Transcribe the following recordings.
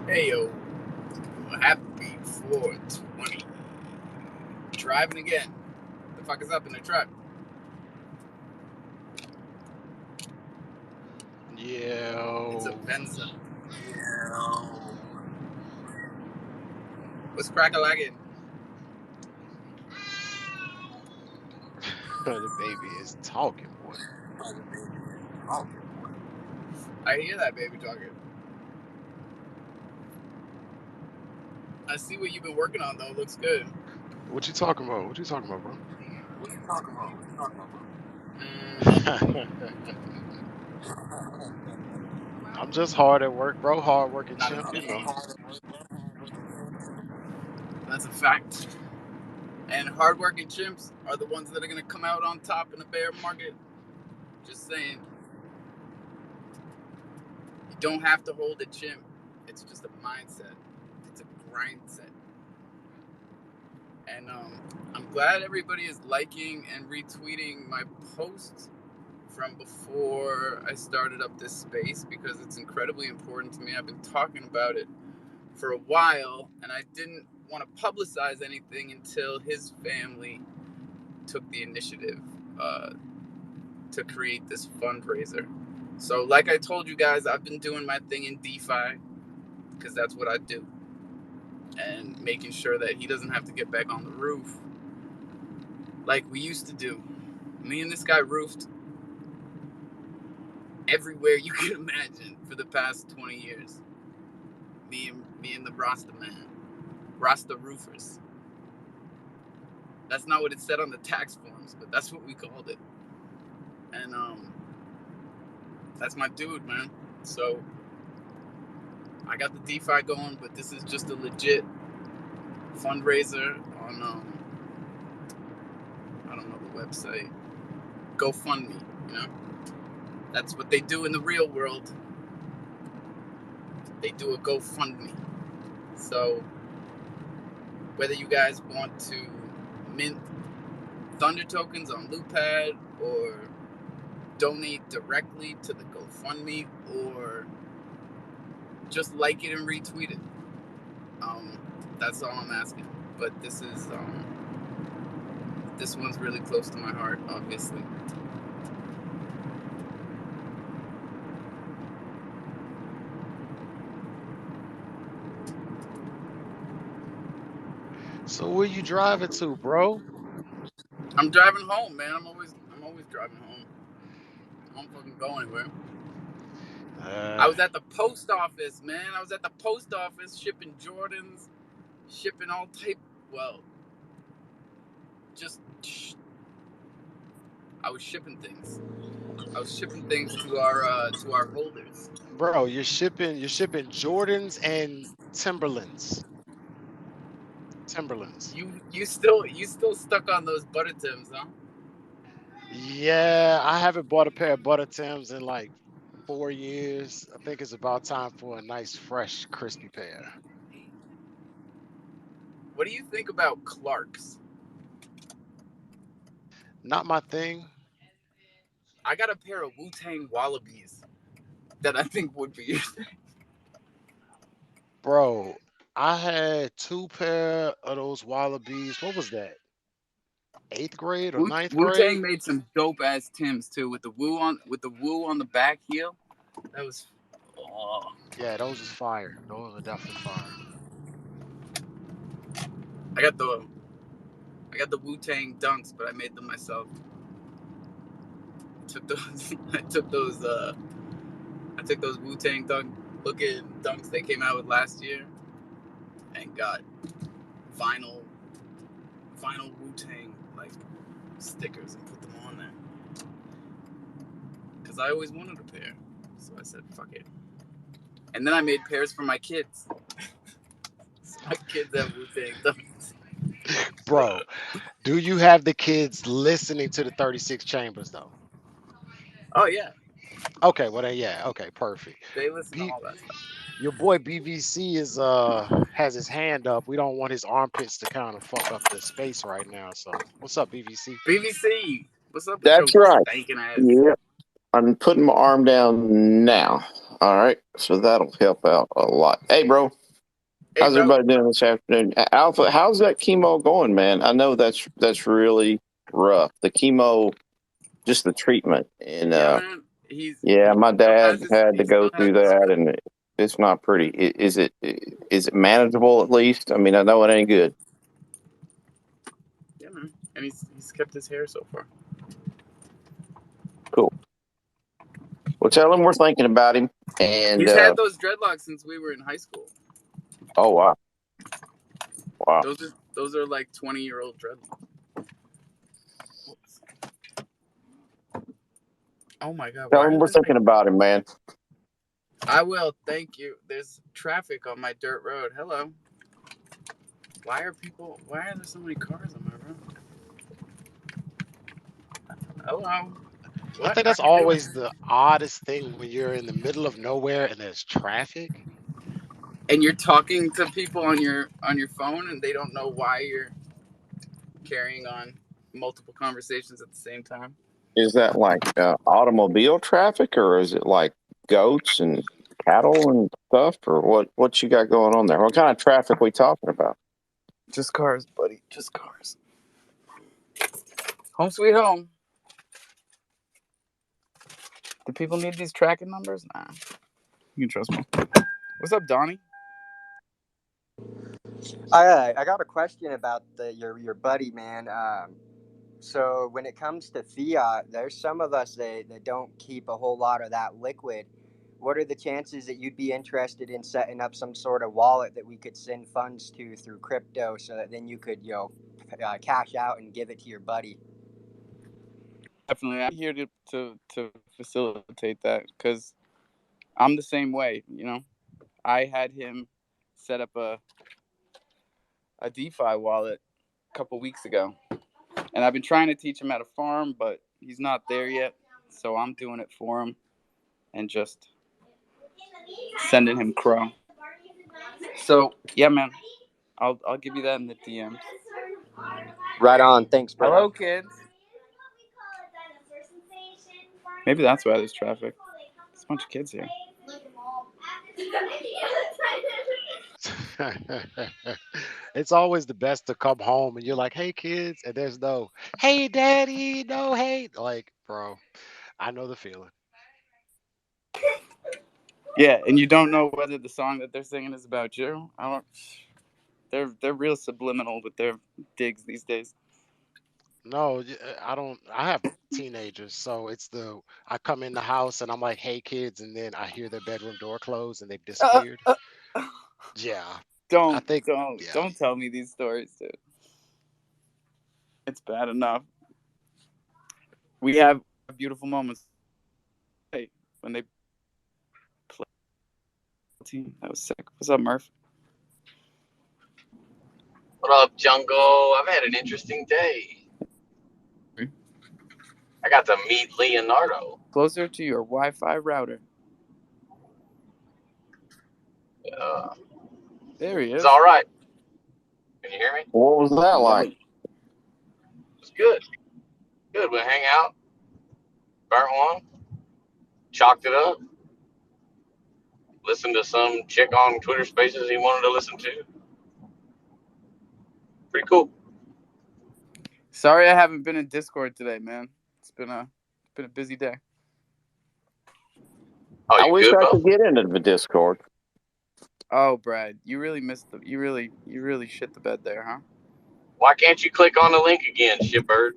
Hey yo, happy 420. Driving again. The fuck is up in the truck? It's a Yo. Venza. What's crack-a-lagging? The baby is talking, boy. I hear that baby talking. I see what you've been working on though. Looks good. What you talking about? What you talking about, bro? Nothing. I'm just hard at work, bro. Hard working Not chimp, enough. you know. That's a fact. And hardworking chimps are the ones that are gonna come out on top in a bear market. Just saying. You don't have to hold a chimp. It's just a mindset. It's a grind set. And I'm glad everybody is liking and retweeting my posts from before I started up this space because it's incredibly important to me. I've been talking about it for a while, and I didn't want to publicize anything until his family took the initiative to create this fundraiser. So, like I told you guys, I've been doing my thing in DeFi because that's what I do, and making sure that he doesn't have to get back on the roof like we used to do. Me and this guy roofed everywhere you could imagine for the past 20 years. Me and the Rasta man. Rasta roofers. That's not what it said on the tax forms, but that's what we called it. And that's my dude, man. So I got the DeFi going, but this is just a legit fundraiser on I don't know the website. GoFundMe, you know? That's what they do in the real world. They do a GoFundMe. So whether you guys want to mint Thunder tokens on Loopad or donate directly to the GoFundMe or just like it and retweet it. That's all I'm asking. But this one's really close to my heart, obviously. So where you driving to, bro? I'm driving home, man. I'm always driving home. I don't fucking go anywhere. I was at the post office, man. I was at the post office shipping Jordans, shipping all type. Well, just I was shipping things. I was shipping things to our holders. Bro, you're shipping Jordans and Timberlands. Timberlands. You still stuck on those butter Tims, huh? Yeah, I haven't bought a pair of Butter Tims in like 4 years. I think it's about time for a nice, fresh, crispy pair. What do you think about Clarks? Not my thing. I got a pair of Wu Tang Wallabies that I think would be. Bro, I had two pair of those Wallabies. What was that? Eighth grade or ninth Wu Tang grade? made some dope ass Tims too with the Wu on the back heel. That was. Oh, Yeah, those is fire. Those are definitely fire. I got the I got the Wu Tang Dunks, but I made them myself. Took those. I took those Wu Tang Dunk looking Dunks they came out with last year, and got vinyl Wu Tang like stickers and put them on there. Because I always wanted a pair, so I said fuck it. And then I made pairs for my kids. So my kids have Wu Tang Dunks. Bro, do you have the kids listening to the 36 Chambers though? Oh yeah, Okay, well then yeah, okay, perfect. they listen to B all that stuff. Your boy BVC is has his hand up. We don't want his armpits to kind of fuck up the space right now. So what's up, BVC? BBC, what's up with your That's right. stinking ass? Yeah. I'm putting my arm down now. All right, so that'll help out a lot. Hey, bro, Hey, how's bro. everybody doing this afternoon? Alpha, how's that chemo going, man? I know that's really rough. The chemo, just the treatment, and Yeah, man. He yeah, my still dad has his. had to He go still has through his. that, and it's not pretty. Is it manageable at least? I mean, I know it ain't good. Yeah, man. And he's kept his hair so far. Cool. Well, tell him we're thinking about him. And He's had those dreadlocks since we were in high school. oh wow, wow. Those are like 20-year-old dreadlocks. Whoops. Oh my God! Tell Why him are we're there so thinking about him, man. I will. Thank you. There's traffic on my dirt road. Hello. Why are there so many cars on my road? Hello. I What think are that's you doing? always the oddest thing when you're in the middle of nowhere and there's traffic. And you're talking to people on your phone, and they don't know why you're carrying on multiple conversations at the same time. Is that like automobile traffic, or is it like goats and cattle and stuff, or what you got going on there? What kind of traffic we talking about? Just cars, buddy. Just cars. Home sweet home. Do people need these tracking numbers? Nah. You can trust me. What's up, Donnie? I got a question about your buddy, man. So when it comes to fiat, there's some of us that don't keep a whole lot of that liquid. What are the chances that you'd be interested in setting up some sort of wallet that we could send funds to through crypto, so that then you could cash out and give it to your buddy? Definitely, I'm here to facilitate that because I'm the same way. I had him set up a DeFi wallet a couple weeks ago, and I've been trying to teach him how to farm, but he's not there yet. So I'm doing it for him and just sending him crow. So yeah, man, I'll give you that in the DMs. Right on. Thanks, bro. Hello, kids. Maybe that's why there's traffic. There's a bunch of kids here. It's always the best to come home and you're like, "Hey kids," and there's no, "Hey daddy," no, "Hey," like, bro, I know the feeling. Yeah, and you don't know whether the song that they're singing is about you. They're real subliminal with their digs these days. No, I don't. I have teenagers, so I come in the house and I'm like, "Hey kids," and then I hear their bedroom door close and they've disappeared. Yeah, I Don't think, don't yeah. don't tell me these stories, dude. It's bad enough. We have beautiful moments. Hey, when they play team, that was sick. What's up, Murph? What up, Jungle? I've had an interesting day. I got to meet Leonardo. Closer to your Wi-Fi router. There he is. It's all right. Can you hear me? What was that like? It's good. Good. We hang out, burnt one, chalked it up, listened to some chick on Twitter Spaces he wanted to listen to. Pretty cool. Sorry, I haven't been in Discord today, man. It's been a busy day. Oh, I you wish good, I bro? could get into the Discord. Oh, Brad, you really missed the. You really shit the bed there, huh? Why can't you click on the link again, shitbird?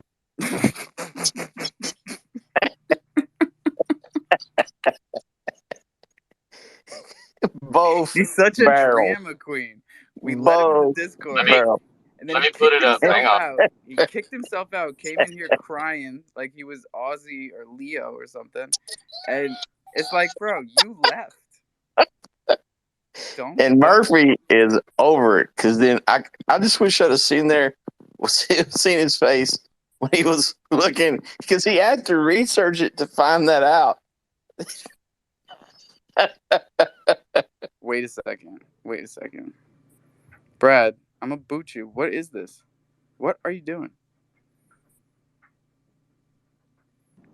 Both. He's such a barrels. drama queen. We let him in the Discord, barrels. and then Let he me put kicked it up. himself Hang on. out. He kicked himself out. Came in here crying like he was Aussie or Leo or something, and it's like, bro, you left. And Murphy is over it because then I just wish I'd have seen his face when he was looking, because he had to research it to find that out. Wait a second. Brad, I'm gonna boot you. What is this? What are you doing?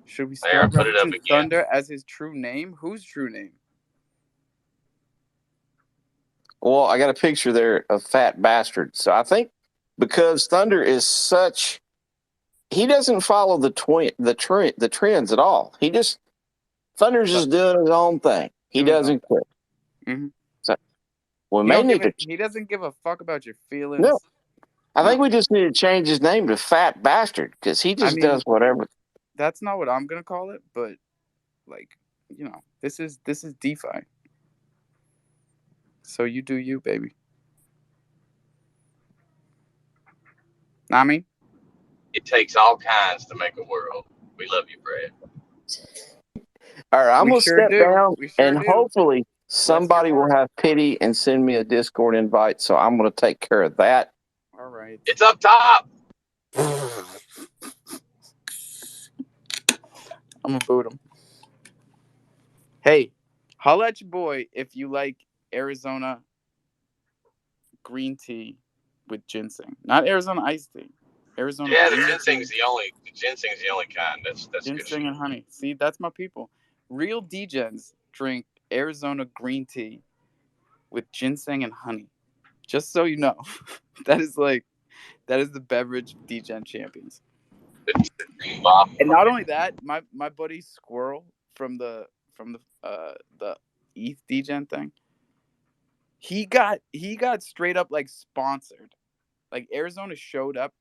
Should we start There, put it up referencing again. Thunder as his true name? Whose true name? Well, I got a picture there of Fat Bastard. So I think because Thunder is such, he doesn't follow the trends at all. Thunder's just doing his own thing. He doesn't care. Mm-hmm. So we may need to. He doesn't give a fuck about your feelings. No, I think we just need to change his name to Fat Bastard because he just does whatever. That's not what I'm gonna call it, but like, you know, this is DeFi. So you do you, baby. Know what I mean? It takes all kinds to make a world. We love you, Brad. All right, I'm going to step down, and hopefully somebody will have pity and send me a Discord invite, so I'm going to take care of that. All right. It's up top. I'm going to boot him. Hey, holla at your boy if you like Arizona green tea with ginseng. Not Arizona iced tea. Arizona. Yeah, the ginseng's the only kind. That's ginseng good shit. and honey. See, that's my people. Real degens drink Arizona green tea with ginseng and honey. Just so you know, that is the beverage degen champions. And not only that, my buddy Squirrel from the ETH degen thing, he got straight up like sponsored. Like Arizona showed up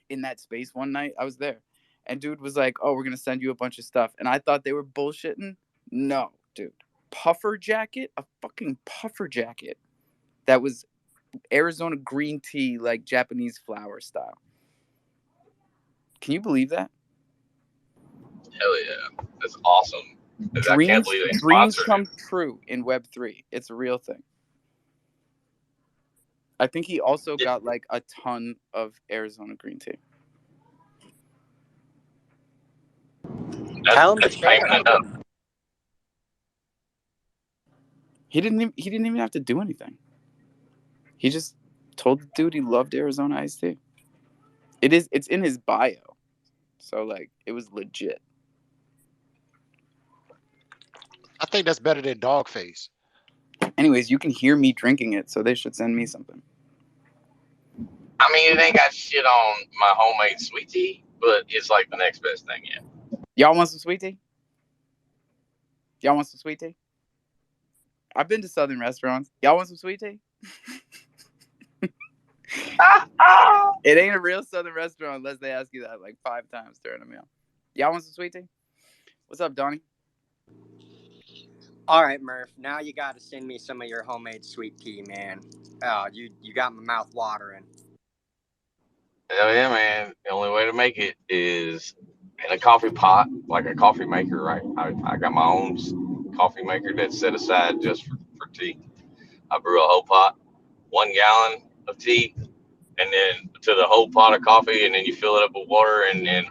in that space one night. I was there, and dude was like, "Oh, we're gonna send you a bunch of stuff," and I thought they were bullshitting. No, dude, puffer jacket, a fucking puffer jacket that was Arizona green tea, like Japanese flower style. Can you believe that? Hell yeah, that's awesome. I can't believe they dreams sponsored come it. true in Web3. It's a real thing. I think he also got like a ton of Arizona green tea. That's payment enough. He didn't even have to do anything. He just told the dude he loved Arizona iced tea. It's in his bio. So like it was legit. I think that's better than dog face. Anyways, you can hear me drinking it, so they should send me something. I mean, it ain't got shit on my homemade sweet tea, but it's like the next best thing yet. Y'all want some sweet tea? I've been to Southern restaurants. Y'all want some sweet tea? It ain't a real Southern restaurant unless they ask you that like 5 times during a meal. Y'all want some sweet tea? What's up, Donnie? All right, Murph. Now you got to send me some of your homemade sweet tea, man. Oh, you got my mouth watering. Hell yeah, man. The only way to make it is in a coffee pot, like a coffee maker, right? I got my own coffee maker that's set aside just for tea. I brew a whole pot, 1 gallon of tea, and then to the whole pot of coffee, and then you fill it up with water, and then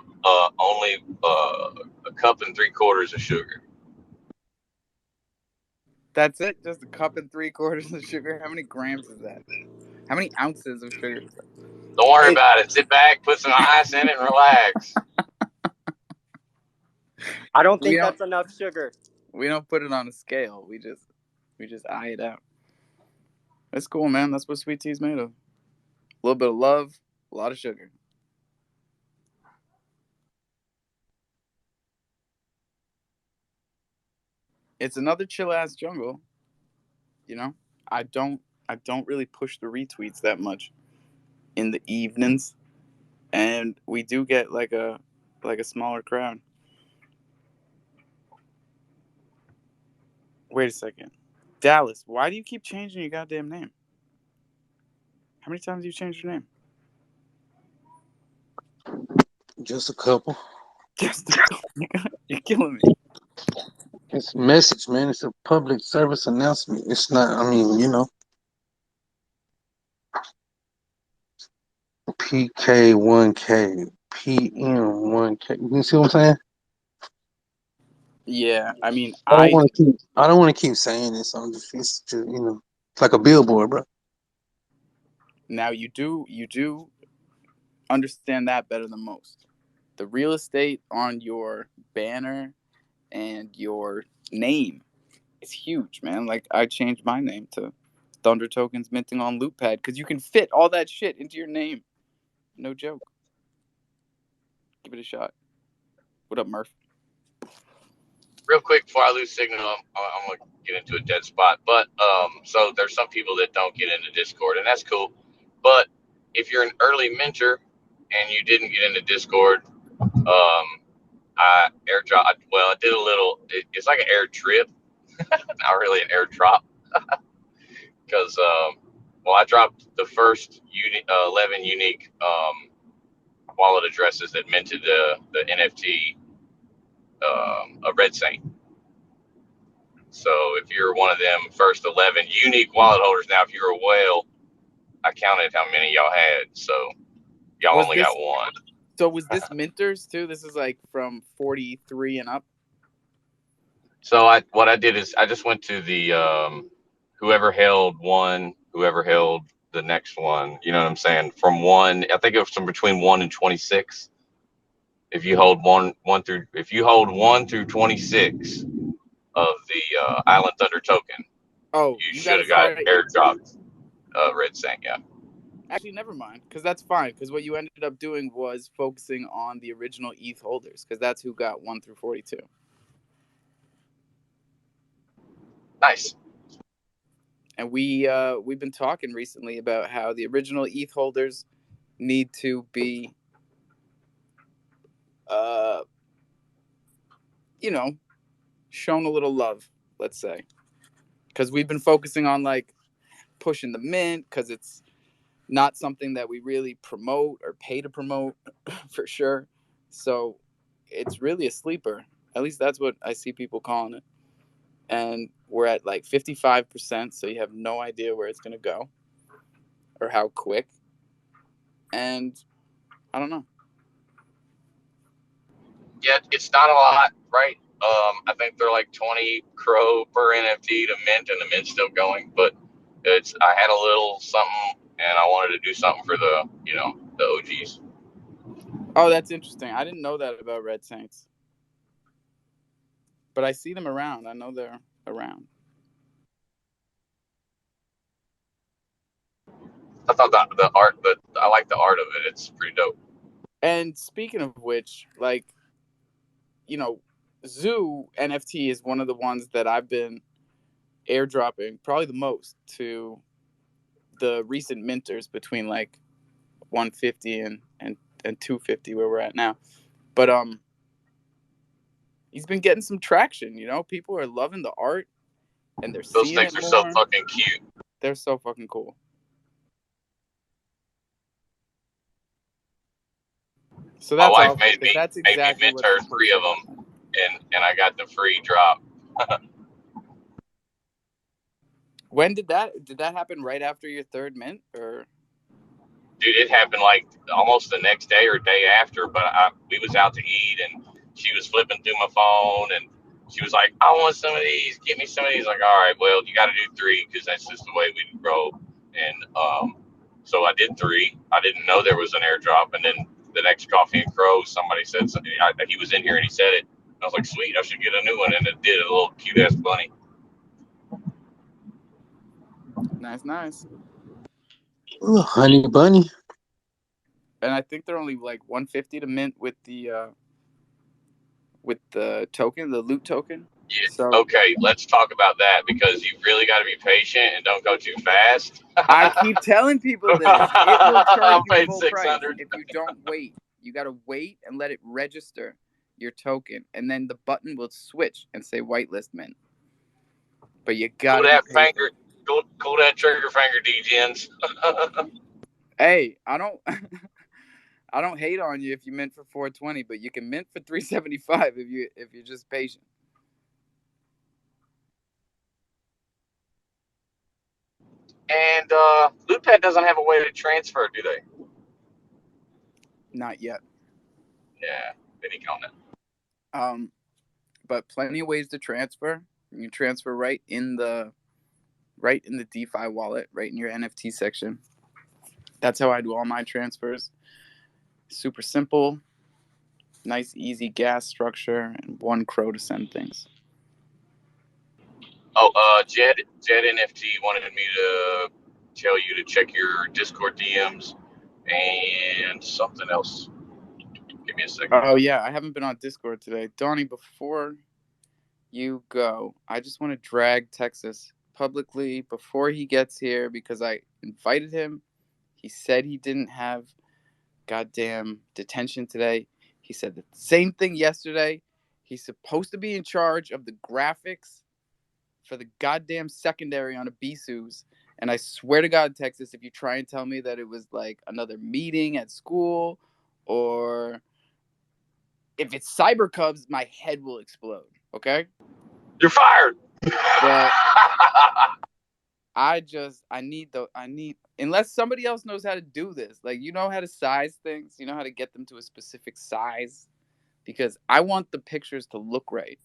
only a cup and 3/4 of sugar. That's it? Just a cup and 3/4 of sugar? How many grams is that? How many ounces of sugar is that? Don't worry about it. Sit back, put some ice in it, and relax. I don't think that's enough sugar. We don't put it on a scale. We just eye it out. That's cool, man. That's what sweet tea is made of. A little bit of love, a lot of sugar. It's another chill ass jungle. You know, I don't really push the retweets that much in the evenings, and we do get like a smaller crowd. Wait a second, Dallas. Why do you keep changing your goddamn name? How many times have you changed your name? Just a couple. You're killing me. It's a message, man. It's a public service announcement. It's not, I mean, you know. PK1K, PM1K. You see what I'm saying? Yeah, I mean, I don't want to keep saying this. It's just, you know, it's like a billboard, bro. Now you do understand that better than most. The real estate on your banner and your name is huge, man. Like I changed my name to Thunder tokens minting on LootPad because you can fit all that shit into your name. No joke. Give it a shot. What up, Murph? Real quick before I lose signal, I'm gonna get into a dead spot. But so there's some people that don't get into Discord, and that's cool. But if you're an early minter and you didn't get into Discord, I airdrop. Well, I did a little. It's like an air trip, not really an airdrop, because well, I dropped the first 11 unique wallet addresses that minted the NFT a Red Saint. So if you're one of them first 11 unique wallet holders, now if you're a whale, I counted how many y'all had. So y'all only got one. So was this minters too? This is like from 43 and up. So what I did is I just went to the whoever held one, whoever held the next one. You know what I'm saying? From one, I think it was from between 1 and 26. If you hold one through 26 of the Island Thunder token, you should have got airdropped Red Saint. Yeah. Actually, never mind, because that's fine. Because what you ended up doing was focusing on the original ETH holders, because that's who got 1 through 42. Nice. And we've been talking recently about how the original ETH holders need to be, shown a little love, let's say, because we've been focusing on like pushing the mint, because it's not something that we really promote or pay to promote for sure. So it's really a sleeper. At least that's what I see people calling it. And we're at like 55%, so you have no idea where it's going to go or how quick. And I don't know. Yeah, it's not a lot, right? I think they're like 20 crow per NFT to mint, and the mint's still going. But I had a little something, and I wanted to do something for the OGs. Oh, that's interesting. I didn't know that about Red Saints, but I see them around. I know they're around. I thought the art, I like the art of it. It's pretty dope. And speaking of which, like, Zoo NFT is one of the ones that I've been airdropping probably the most to the recent minters between like 150 and 250 where we're at now. But he's been getting some traction, people are loving the art and they're those seeing things are so fucking cute. They're so fucking cool. So that's my wife made me mint her 3 of them, and I got the free drop. When did that happen? Right after your third mint, or? Dude, it happened like almost the next day or day after. But we was out to eat, and she was flipping through my phone, and she was like, "I want some of these. Give me some of these." Like, all right, well, you got to do 3 because that's just the way we roll. And so I did 3. I didn't know there was an airdrop, and then the next Coffee and Crow, somebody said something. He was in here and he said it. I was like, sweet, I should get a new one, and it did. A little cute ass bunny. Nice. Ooh, honey bunny. And I think they're only like 150 to mint with the token, the loot token. Yeah. So, okay, let's talk about that, because you really got to be patient and don't go too fast. I keep telling people this. It will charge you full price if you don't wait. You got to wait and let it register your token, and then the button will switch and say whitelist mint. But you got to cool that trigger finger, DGens. Hey, I don't hate on you if you mint for 420, but you can mint for 375 if you're just patient. And LootPad doesn't have a way to transfer, do they? Not yet. Yeah, they need on that. But plenty of ways to transfer. You can transfer right in the DeFi wallet, right in your NFT section. That's how I do all my transfers. Super simple, nice, easy gas structure, and 1 crow to send things. Oh, Jed NFT wanted me to tell you to check your Discord DMs and something else. Give me a second. Oh yeah, I haven't been on Discord today. Donnie, before you go, I just want to drag Texas publicly before he gets here because I invited him. He said he didn't have goddamn detention today. He said the same thing yesterday. He's supposed to be in charge of the graphics for the goddamn secondary on a BSUS. And I swear to God, Texas, if you try and tell me that it was like another meeting at school or if it's Cyber Cubs, my head will explode. Okay? You're fired. But I need unless somebody else knows how to do this. Like, you know how to size things, you know how to get them to a specific size, because I want the pictures to look right.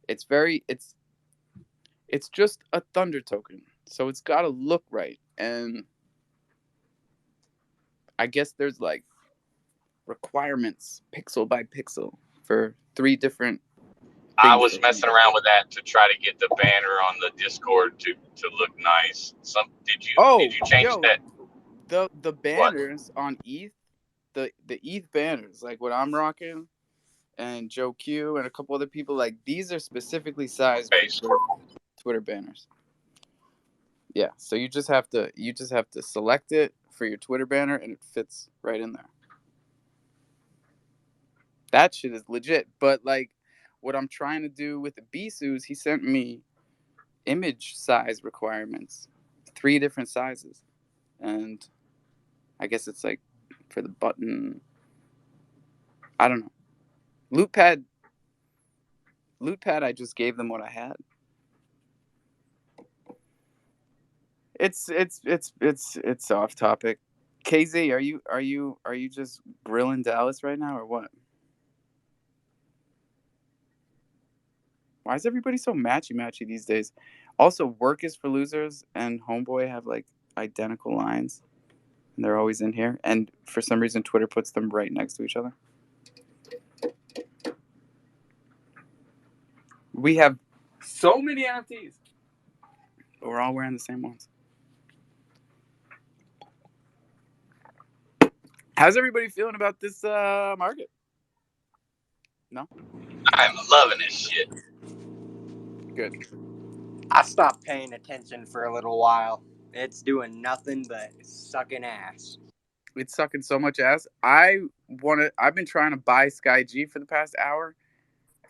It's just a Thunder token, so it's got to look right. And I guess there's like requirements pixel by pixel for 3 different I things. was messing around with that to try to get the banner on the Discord to look nice. Did you change that? The banners on ETH, the ETH banners, like what I'm rocking, and Joe Q and a couple other people, like these are specifically sized for Twitter banners. Yeah, so you just have to select it for your Twitter banner and it fits right in there. That shit is legit. But like what I'm trying to do with the BSUs, he sent me image size requirements, 3 different sizes. And I guess it's like for the button, I don't know. Lootpad, I just gave them what I had. It's off topic. KZ, are you just grilling Dallas right now or what? Why is everybody so matchy these days? Also, Work is for Losers and Homeboy have like identical lines, and they're always in here. And for some reason, Twitter puts them right next to each other. We have so many NFTs, but we're all wearing the same ones. How's everybody feeling about this market? No? I'm loving this shit. Good. I stopped paying attention for a little while. It's doing nothing but sucking ass. It's sucking so much ass. I've been trying to buy SkyG for the past hour,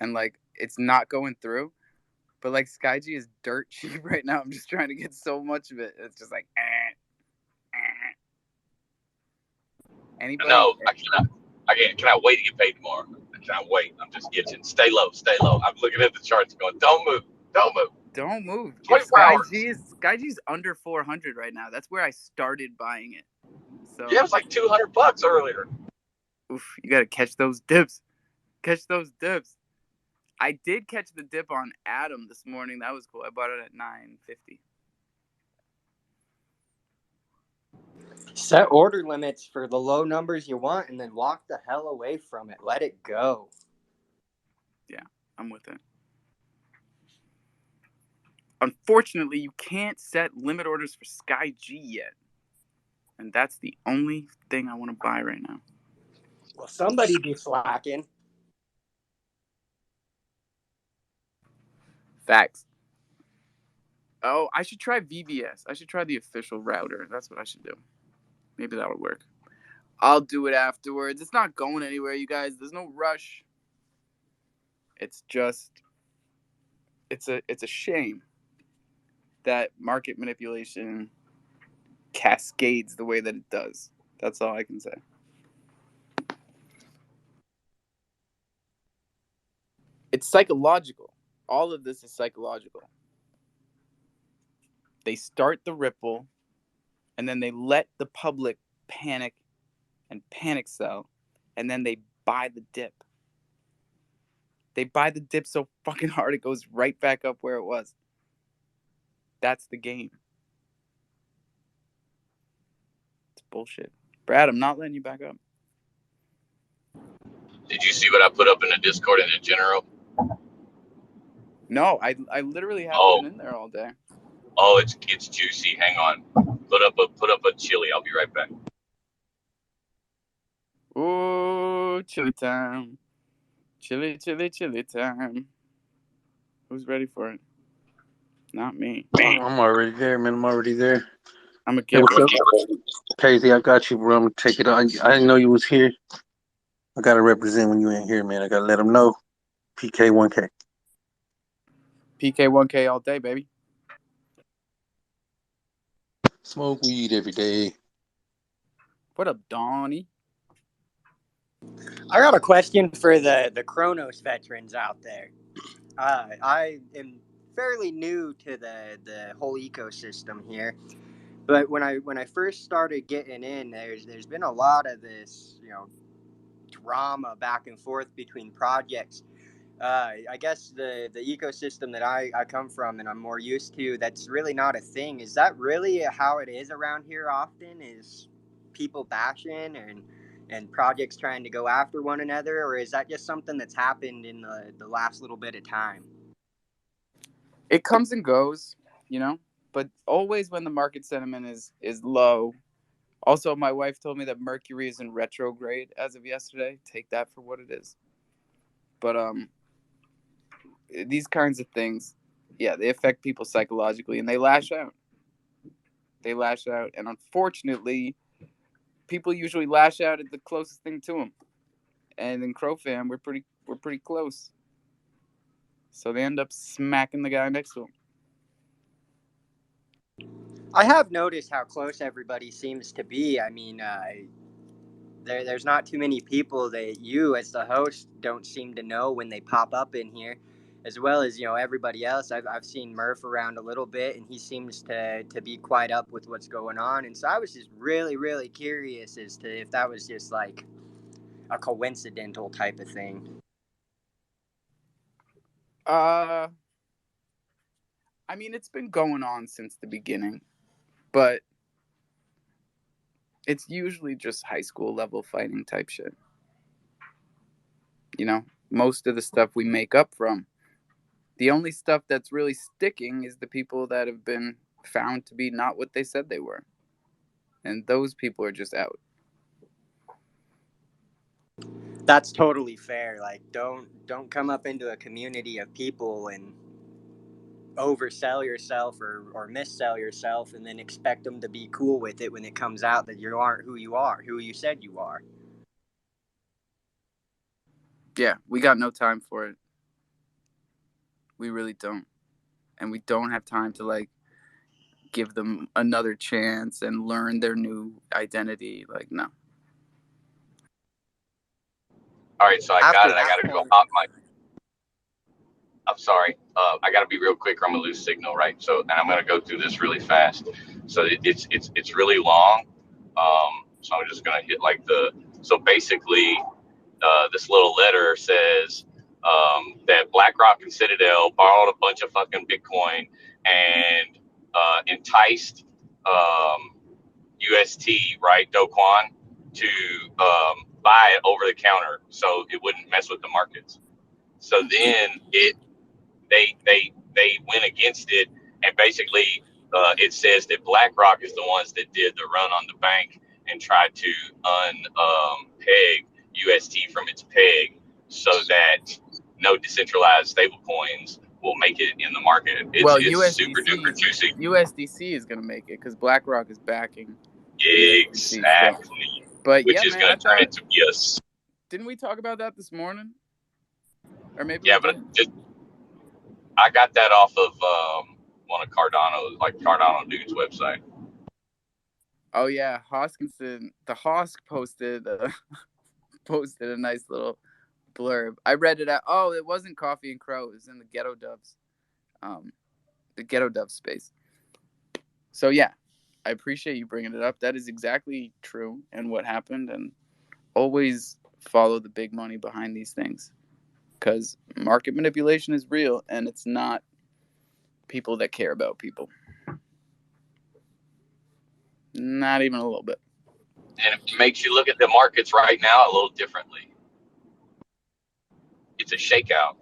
and like it's not going through. But like SkyG is dirt cheap right now. I'm just trying to get so much of it. It's just like Anybody? No, I cannot wait to get paid tomorrow. I cannot wait. I'm just itching. Stay low. I'm looking at the charts going, don't move. Don't move. 24 hours. SkyG's under 400 right now. That's where I started buying it. So yeah, it was like $200 earlier. Oof, you gotta catch those dips. I did catch the dip on Atom this morning. That was cool. I bought it at $9.50. Set order limits for the low numbers you want and then walk the hell away from it. Let it go. Yeah, I'm with it. Unfortunately, you can't set limit orders for SkyG yet. And that's the only thing I want to buy right now. Well, somebody be slacking. Facts. Oh, I should try VBS. I should try the official router. That's what I should do. Maybe that would work. I'll do it afterwards. It's not going anywhere, you guys. There's no rush. It's just, it's a shame that market manipulation cascades the way that it does. That's all I can say. It's psychological. All of this is psychological. They start the ripple, and then they let the public panic and panic sell, and then they buy the dip. They buy the dip so fucking hard it goes right back up where it was. That's the game. It's bullshit. Brad, I'm not letting you back up. Did you see what I put up in the Discord in the general? No, I literally haven't Oh, been in there all day. oh, it's juicy. Hang on. Put up a chili. I'll be right back. Ooh, chili time. Chili, chili, chili time. Who's ready for it? Not me. I'm already there, man. I'm already there. I'm a Hey, what's giver. up? Casey, I got you, bro. I'm gonna take it on. I didn't know you was here. I gotta represent when you ain't here, man. I gotta let them know. PK1K. PK1K all day, baby. Smoke weed every day. What up, Donnie? I got a question for the Kronos veterans out there. I am fairly new to the whole ecosystem here, but when I first started getting in, there's been a lot of this, drama back and forth between projects. I guess the ecosystem that I come from and I'm more used to, that's really not a thing. Is that really how it is around here often? Is people bashing and projects trying to go after one another, or is that just something that's happened in the last little bit of time? It comes and goes, but always when the market sentiment is low. Also, my wife told me that Mercury is in retrograde as of yesterday. Take that for what it is. But these kinds of things, yeah, they affect people psychologically, and they lash out. And unfortunately, people usually lash out at the closest thing to them. And in Crow Fam, we're pretty close. So they end up smacking the guy next to him. I have noticed how close everybody seems to be. I mean, there's not too many people that you, as the host, don't seem to know when they pop up in here, as well as everybody else. I've seen Murph around a little bit, and he seems to be quite up with what's going on. And so I was just really, really curious as to if that was just like a coincidental type of thing. I mean, it's been going on since the beginning, but it's usually just high school level fighting type shit. Most of the stuff we make up from. The only stuff that's really sticking is the people that have been found to be not what they said they were. And those people are just out. That's totally fair. Like, don't come up into a community of people and oversell yourself or missell yourself and then expect them to be cool with it when it comes out that you aren't who you said you are. Yeah, we got no time for it. We really don't. And we don't have time to give them another chance and learn their new identity. No. All right, so I got it. I got to go hop my. I'm sorry. I got to be real quick or I'm gonna lose signal, right? So, and I'm gonna go through this really fast. So it's really long. So I'm just gonna hit So basically, this little letter says that BlackRock and Citadel borrowed a bunch of fucking Bitcoin and enticed UST, right, Do Kwon, to buy it over the counter so it wouldn't mess with the markets. So then they went against it, and basically it says that BlackRock is the ones that did the run on the bank and tried to unpeg UST from its peg so that no decentralized stablecoins will make it in the market. It's super duper juicy. USDC is going to make it because BlackRock is backing. Exactly. But which is going to turn it to be us. Didn't we talk about that this morning? Or maybe I got that off of one of Cardano dude's website. Oh yeah, Hoskinson. The Hosk posted a nice little blurb. I read it out. Oh, it wasn't Coffee and Crow. It was in the Ghetto Doves, the Ghetto Dove space. So yeah, I appreciate you bringing it up. That is exactly true and what happened. And always follow the big money behind these things, because market manipulation is real, and it's not people that care about people. Not even a little bit. And it makes you look at the markets right now a little differently. It's a shakeout.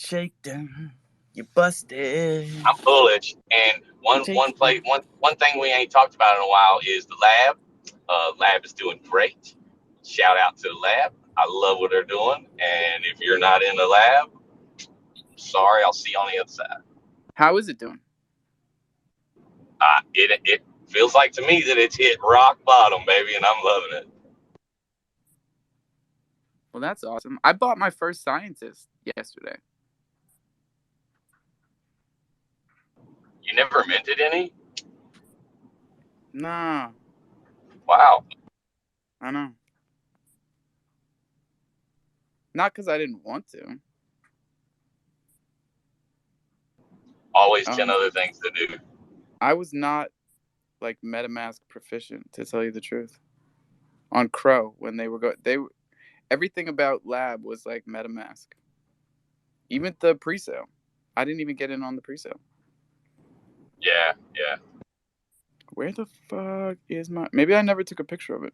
Shakedown. You busted. I'm bullish. And one thing we ain't talked about in a while is the lab. Lab is doing great. Shout out to the lab. I love what they're doing. And if you're not in the lab, sorry, I'll see you on the other side. How is it doing? It feels like to me that it's hit rock bottom, baby, and I'm loving it. Well, that's awesome. I bought my first scientist yesterday. You never minted any? Nah. Wow. I know. Not because I didn't want to. Always 10 other things to do. I was not like MetaMask proficient, to tell you the truth. On Crow, when they were everything about Lab was like MetaMask. Even the pre-sale. I didn't even get in on the pre-sale. Yeah. Where the fuck is my... Maybe I never took a picture of it.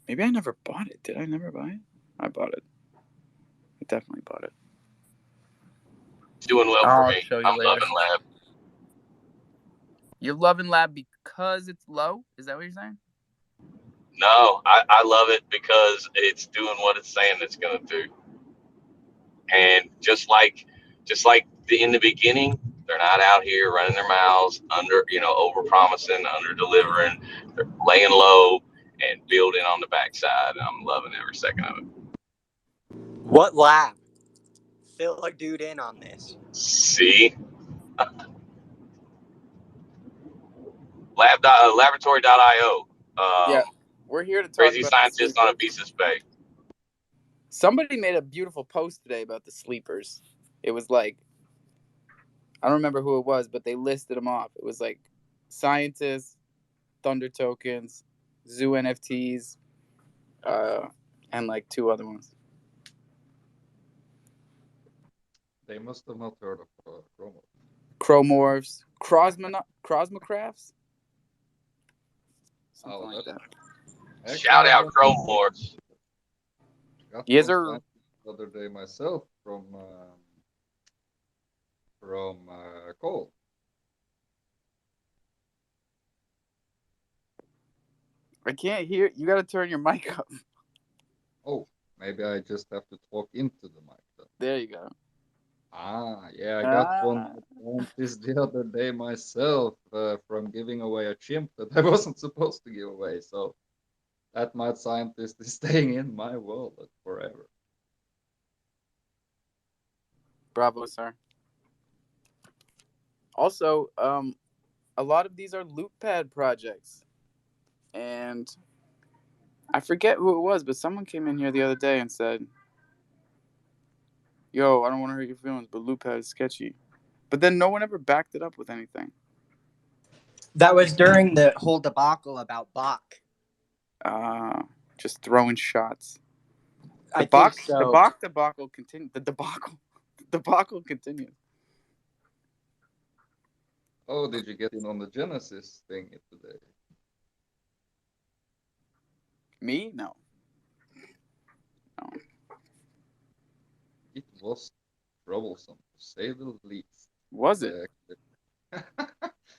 Maybe I never bought it. Did I never buy it? I bought it. I definitely bought it. It's doing well for me. I'm loving Lab. You're loving Lab because it's low? Is that what you're saying? No, I love it because it's doing what it's saying it's going to do. And just like in the beginning, they're not out here running their mouths over promising, under delivering. They're laying low and building on the backside. And I'm loving every second of it. What lab? Fill a dude in on this. See? Laboratory.io. Yeah, we're here to talk Crazy about scientist on a piece of space. Somebody made a beautiful post today about the sleepers. It was like, I don't remember who it was, but they listed them off. It was like scientists, Thunder tokens, Zoo NFTs, and like two other ones. They must have not heard of Chromorphs, Crosmocrafts? Something like that. Shout out Chromorphs. Yes, sir. The other day myself from Cole. I can't hear. You got to turn your mic up. Oh, maybe I just have to talk into the mic then. There you go. Yeah, I got one this the other day myself from giving away a chimp that I wasn't supposed to give away. So that mad scientist is staying in my wallet forever. Bravo, sir. Also, a lot of these are LootPad projects. And I forget who it was, but someone came in here the other day and said, yo, I don't want to hurt your feelings, but LootPad is sketchy. But then no one ever backed it up with anything. That was during the whole debacle about Bach. Just throwing shots. I think so. The Bach debacle continues. The debacle continues. Oh, did you get in on the Genesis thing today? Me? No. It was troublesome, to say the least. Was it?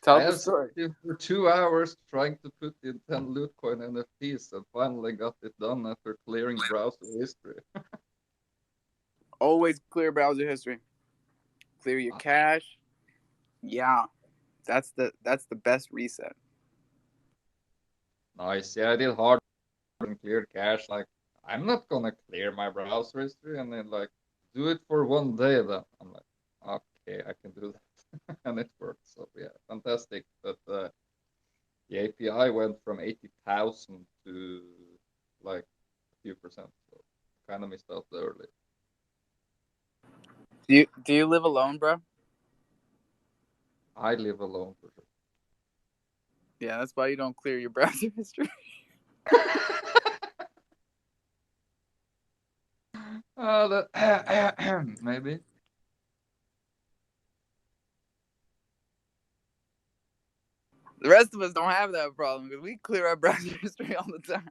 Tell the story. For 2 hours trying to put in 10 Lootcoin NFTs and finally got it done after clearing browser history. Always clear browser history. Clear your cache. Yeah. That's the best reset. Nice. Yeah, I did hard and cleared cache. Like, I'm not gonna clear my browser history and then like do it for 1 day then. I'm like, okay, I can do that. And it worked. So yeah, fantastic. But the API went from 80,000 to like a few percent. So kind of missed out early. Do you live alone, bro? I live alone for sure. Yeah, that's why you don't clear your browser history. Maybe. The rest of us don't have that problem because we clear our browser history all the time.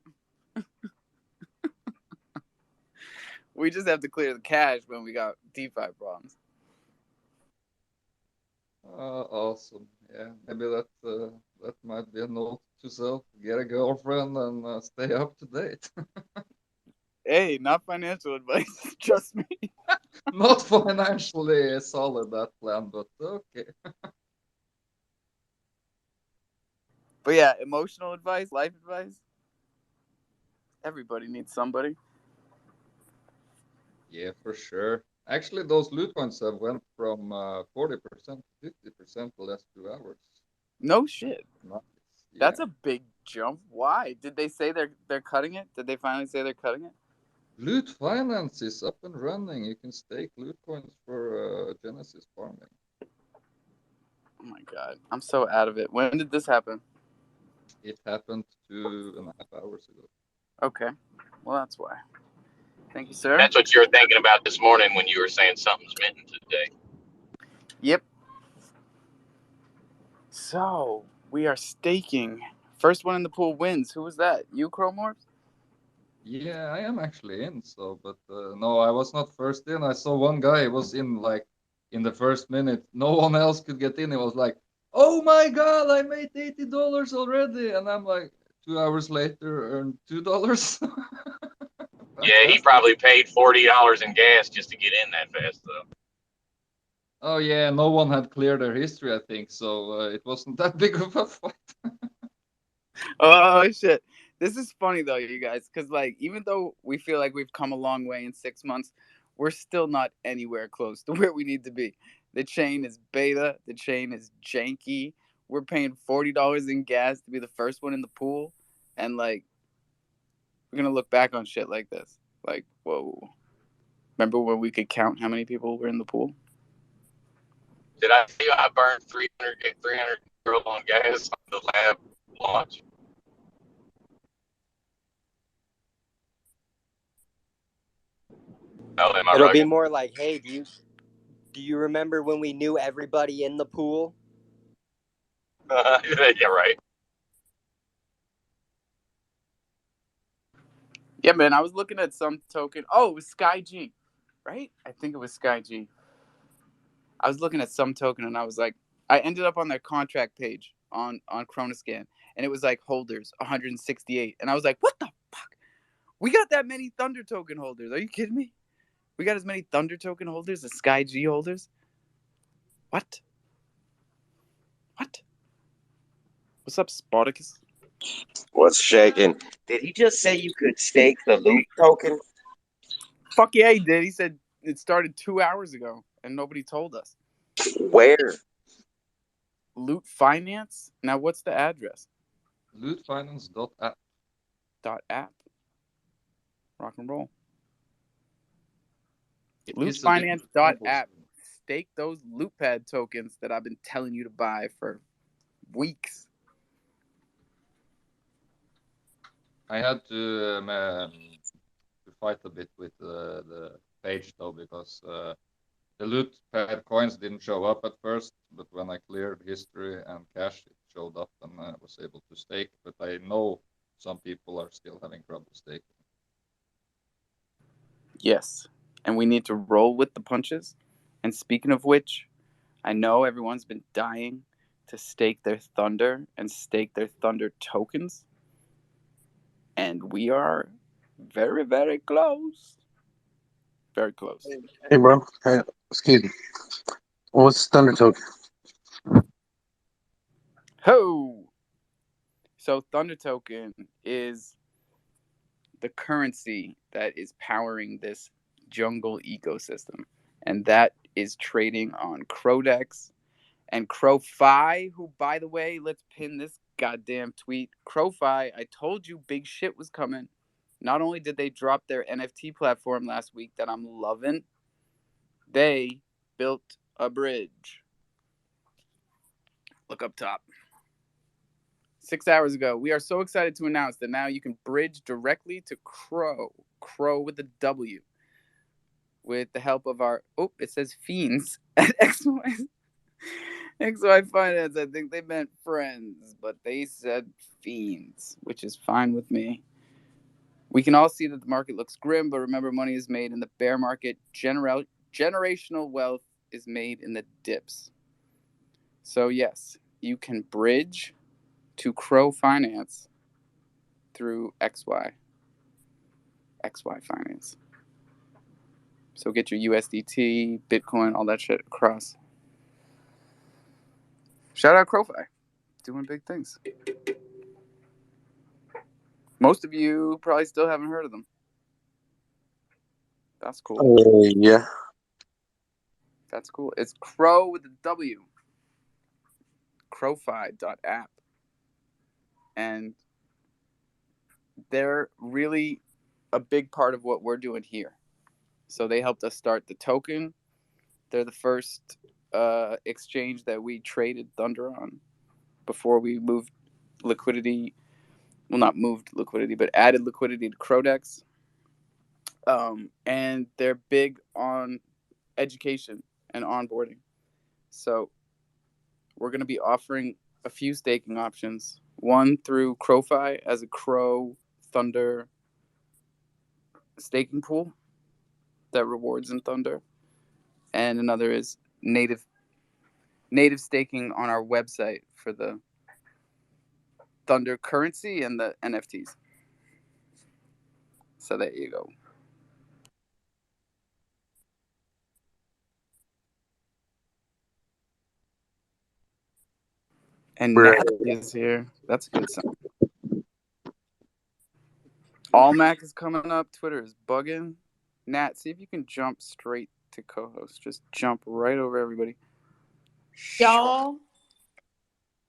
We just have to clear the cache when we got DeFi problems. Awesome. Yeah, maybe that might be a note to self. Get a girlfriend and stay up to date. Hey, not financial advice. Trust me. Not financially solid, that plan, but okay. But yeah, emotional advice, life advice. Everybody needs somebody. Yeah, for sure. Actually, those loot coins have went from 40% to 50% the last 2 hours. No shit. Nice. That's Yeah. a big jump. Why? Did they say they're cutting it? Did they finally say they're cutting it? Loot finance is up and running. You can stake loot coins for Genesis farming. Oh my god, I'm so out of it. When did this happen? It happened 2.5 hours ago. Okay, well that's why. Thank you, sir. That's what you were thinking about this morning when you were saying something's minting today. Yep. So we are staking. First one in the pool wins. Who was that? You, Chromorphs? Yeah, I am actually in. So, but no, I was not first in. I saw one guy was in like in the first minute. No one else could get in. He was like, "Oh my god, I made $80 already," and I'm like, 2 hours later, earned $2. Yeah, he probably paid $40 in gas just to get in that fast, though. Oh yeah, no one had cleared their history, I think, so it wasn't that big of a fight. Oh shit. This is funny though, you guys, because like even though we feel like we've come a long way in 6 months, we're still not anywhere close to where we need to be. The chain is beta. The chain is janky. We're paying $40 in gas to be the first one in the pool, and like we're gonna look back on shit like this. Like, whoa. Remember when we could count how many people were in the pool? Did I tell you I burned 300 euro on gas on the lab launch? Oh, am I It'll be rugged? more like, hey, do you remember when we knew everybody in the pool? Yeah, right. Yeah, man. I was looking at some token. Oh, it was Sky G, right? I think it was Sky G. I was looking at some token and I was like, I ended up on their contract page on Chronoscan, and it was like holders 168, and I was like, what the fuck? We got that many Thunder token holders? Are you kidding me? We got as many Thunder token holders as Sky G holders? What? What? What's up, Spartacus? What's shaking? Did he just say you could stake the loot token? Fuck yeah, he did. He said it started 2 hours ago, and nobody told us. Where? Loot Finance? Now, what's the address? Lootfinance.app. .app. Rock and roll. It is a bit Lootfinance.app. Stake those LootPad tokens that I've been telling you to buy for weeks. I had to fight a bit with the page though, because the loot pad coins didn't show up at first, but when I cleared history and cash, it showed up and I was able to stake. But I know some people are still having trouble staking. Yes, and we need to roll with the punches. And speaking of which, I know everyone's been dying to stake their Thunder and stake their Thunder tokens. And we are very, very close. Very close. Hey, bro. Hey, excuse me. What's Thunder token? Ho! So Thunder token is the currency that is powering this jungle ecosystem. And that is trading on Crodex and Crowfi, who, by the way, let's pin this goddamn tweet. Crowfi, I told you big shit was coming. Not only did they drop their NFT platform last week that I'm loving, they built a bridge. Look up top. 6 hours ago, we are so excited to announce that now you can bridge directly to Crow with a W, with the help of our, it says fiends at XY Finance. I think they meant friends, but they said fiends, which is fine with me. We can all see that the market looks grim, but remember, money is made in the bear market. Generational wealth is made in the dips. So yes, you can bridge to Crow Finance through XY Finance. So get your USDT, Bitcoin, all that shit across. Shout out CrowFi, doing big things. Most of you probably still haven't heard of them. That's cool. Yeah. That's cool. It's Crow with a W. CrowFi.app. And they're really a big part of what we're doing here. So they helped us start the token. They're the first exchange that we traded Thunder on before we moved liquidity. Well, not moved liquidity, but added liquidity to Crowdex. And they're big on education and onboarding. So we're going to be offering a few staking options. One through CrowFi as a Crow Thunder staking pool that rewards in Thunder. And another is native staking on our website for the Thunder currency and the NFTs. So there you go. And Nat is here. That's a good sign. All Mac is coming up. Twitter is bugging. Nat, see if you can jump straight to co-host. Just jump right over everybody. Y'all.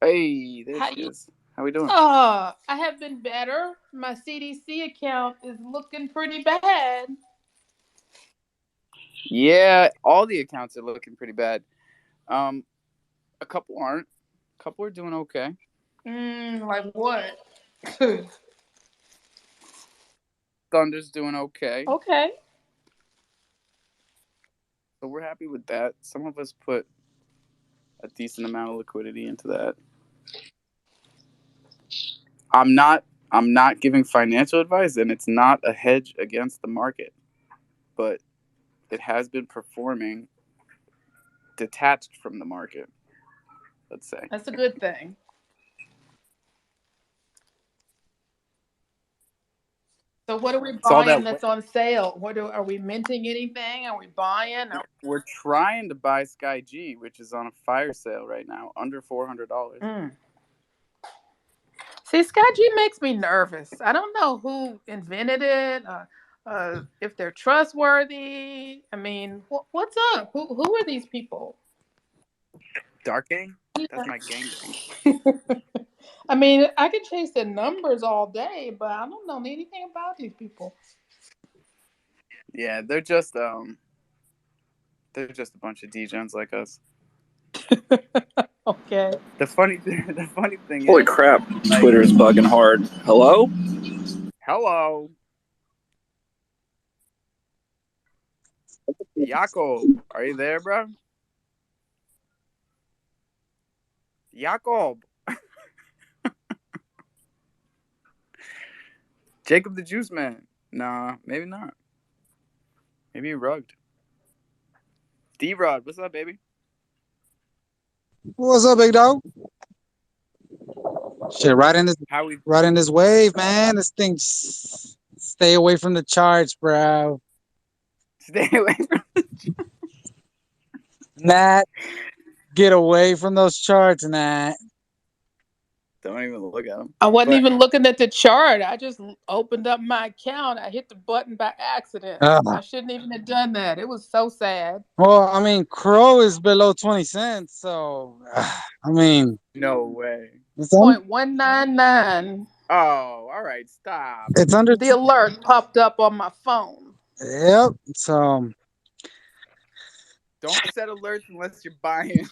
Hey, there she is. How we doing? I have been better. My CDC account is looking pretty bad. Yeah, all the accounts are looking pretty bad. A couple aren't. A couple are doing okay. Like what? Thunder's doing okay. Okay. So we're happy with that. Some of us put a decent amount of liquidity into that. I'm not giving financial advice, and it's not a hedge against the market, but it has been performing detached from the market, let's say. That's a good thing. So what are we buying that's on sale? Are we minting anything? Are we buying? We're trying to buy Sky G, which is on a fire sale right now, under $400. See, Sky G makes me nervous. I don't know who invented it, if they're trustworthy. I mean, what's up? Who are these people? Dark Gang? That's my gang. I mean, I can chase the numbers all day, but I don't know anything about these people. Yeah, they're just a bunch of degens like us. Okay. The funny thing Holy crap, Twitter is bugging hard. Hello? Hello. Jakob, are you there, bro? Jakob. Jacob the Juice Man. Nah, maybe not. Maybe rugged. D-Rod, what's up, baby? What's up, big dog? Shit, right in this wave, man. This thing, stay away from the charts, bro. Stay away from the charts. Nat, get away from those charts, Nat. Don't even look at them. I wasn't even looking at the chart. I just opened up my account. I hit the button by accident. I shouldn't even have done that. It was so sad. Well, I mean, Crow is below 20 cents, so I mean, no way. 0.199. Oh, all right, stop. It's under the alert popped up on my phone. Yep. So don't set alerts unless you're buying.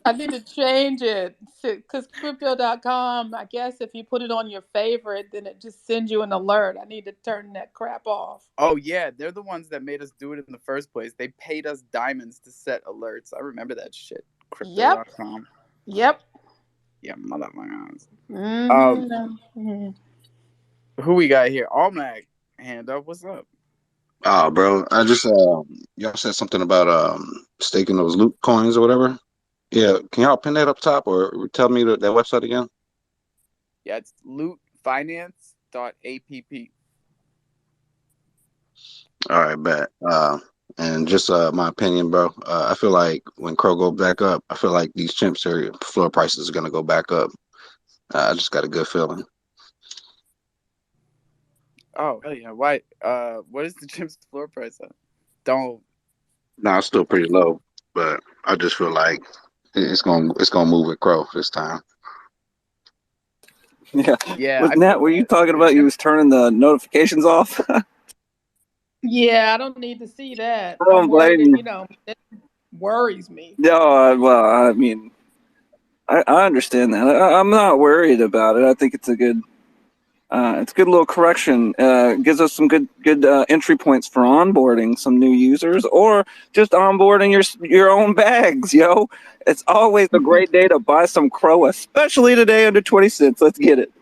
I need to change it because crypto.com, I guess if you put it on your favorite, then it just sends you an alert. I need to turn that crap off. Oh, yeah. They're the ones that made us do it in the first place. They paid us diamonds to set alerts. I remember that shit. Crypto.com. Yep. Yeah, motherfuckers. Who we got here? Almac, hand up. What's up? Oh, bro, I just y'all said something about staking those loot coins or whatever. Yeah, can y'all pin that up top or tell me that website again? Yeah, it's lootfinance.app. All right, bet. And just my opinion, bro. I feel like when Crow go back up, I feel like these chimps are floor prices are gonna go back up. I just got a good feeling. Oh, hell yeah. Why? What is the chip's floor price at? Don't. Nah, it's still pretty low, but I just feel like it's gonna move with Crow this time. Yeah. Yeah. Was Nat, were you talking about you was turning the notifications off? Yeah, I don't need to see that. I don't I'm worried blame that, you. it worries me. No, well, I mean, I understand that. I'm not worried about it. I think it's a good little correction. Gives us some good entry points for onboarding some new users, or just onboarding your own bags, yo. It's always a great day to buy some Crow, especially today under 20 cents. Let's get it.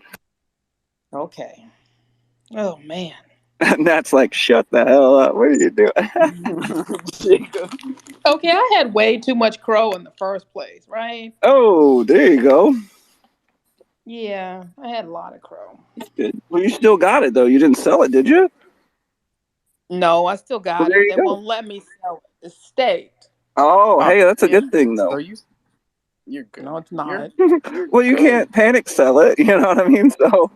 Okay. Oh man. And that's like, shut the hell up. What are you doing? Okay, I had way too much Crow in the first place, right? Oh, there you go. Yeah, I had a lot of Crow. Good. Well, you still got it though. You didn't sell it, did you? No, I still got there it. you They go. won't let me sell it. It's staked. Oh, hey, that's a yeah. good thing though. So you're good. No, it's not. Well, you can't panic sell it. You know what I mean? So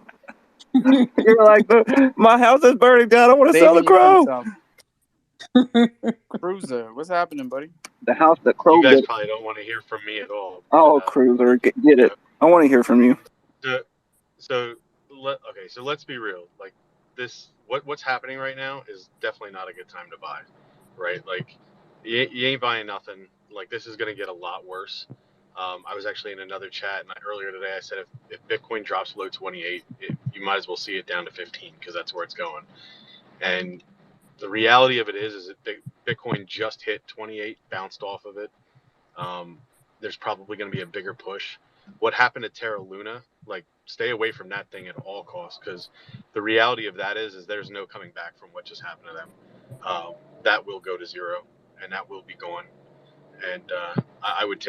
you're like, my house is burning down. I want to sell the Saving you from Crow. some. Cruiser, what's happening, buddy? The house that Crow You guys built. probably don't want to hear from me at all. Oh, Cruiser, get it. I want to hear from you. So let's be real. Like this, what's happening right now is definitely not a good time to buy, right? Like you ain't buying nothing. Like this is gonna get a lot worse. I was actually in another chat, and earlier today I said if Bitcoin drops below 28, you might as well see it down to 15 because that's where it's going. And the reality of it is that Bitcoin just hit 28, bounced off of it. There's probably going to be a bigger push. What happened to Terra Luna? Like, stay away from that thing at all costs, because the reality of that is there's no coming back from what just happened to them. That will go to zero, and that will be gone. And I would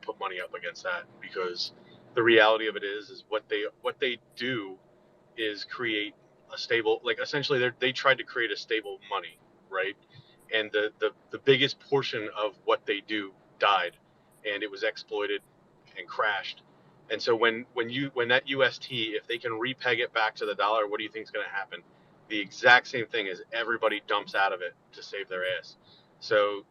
put money up against that, because the reality of it is what they do is create a stable, like essentially they tried to create a stable money, right? And the biggest portion of what they do died, and it was exploited and crashed. And so when that UST, if they can repeg it back to the dollar, what do you think is going to happen? The exact same thing is everybody dumps out of it to save their ass. So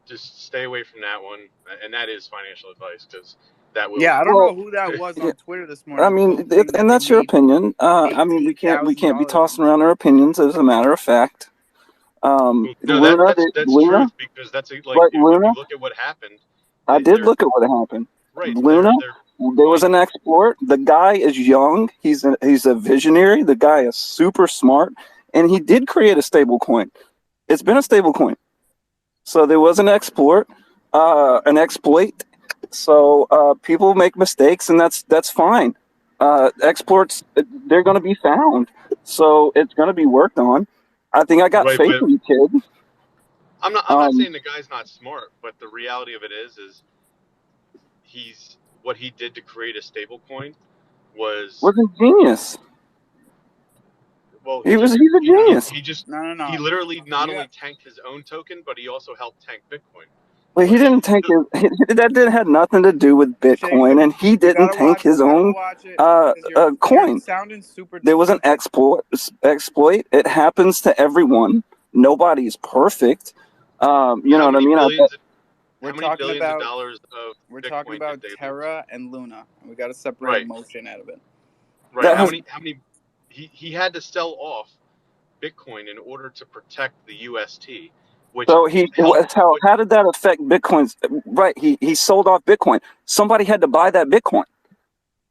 just stay away from that one, and that is financial advice, because that will. Yeah, I don't know who that was on Twitter this morning. I mean, and that's your opinion. I mean, we can't be tossing around our opinions as a matter of fact. No, Luna, that's Luna, truth, because that's like but if you Luna, look at what happened. I did look at what happened. Right, Luna, there was an export. The guy is young. He's a visionary. The guy is super smart, and he did create a stable coin. It's been a stable coin. So there was an export, an exploit. So people make mistakes, and that's fine. Exports, they're going to be found. So it's going to be worked on. I think I got Right, faith in you, kid. I'm not saying the guy's not smart, but the reality of it is what he did to create a stable coin was a genius. Well, he's a genius. He just no. He literally not only tanked his own token, but he also helped tank Bitcoin. Well, he didn't tank that had nothing to do with Bitcoin, and he didn't tank his own coin. Sounding super. There was an exploit. It happens to everyone. Nobody's perfect. You know what I mean? We're talking about Terra and Luna, and we got to separate emotion out of it. Right. How many? He had to sell off Bitcoin in order to protect the UST. So how did that affect Bitcoin's? Right, he sold off Bitcoin. Somebody had to buy that Bitcoin.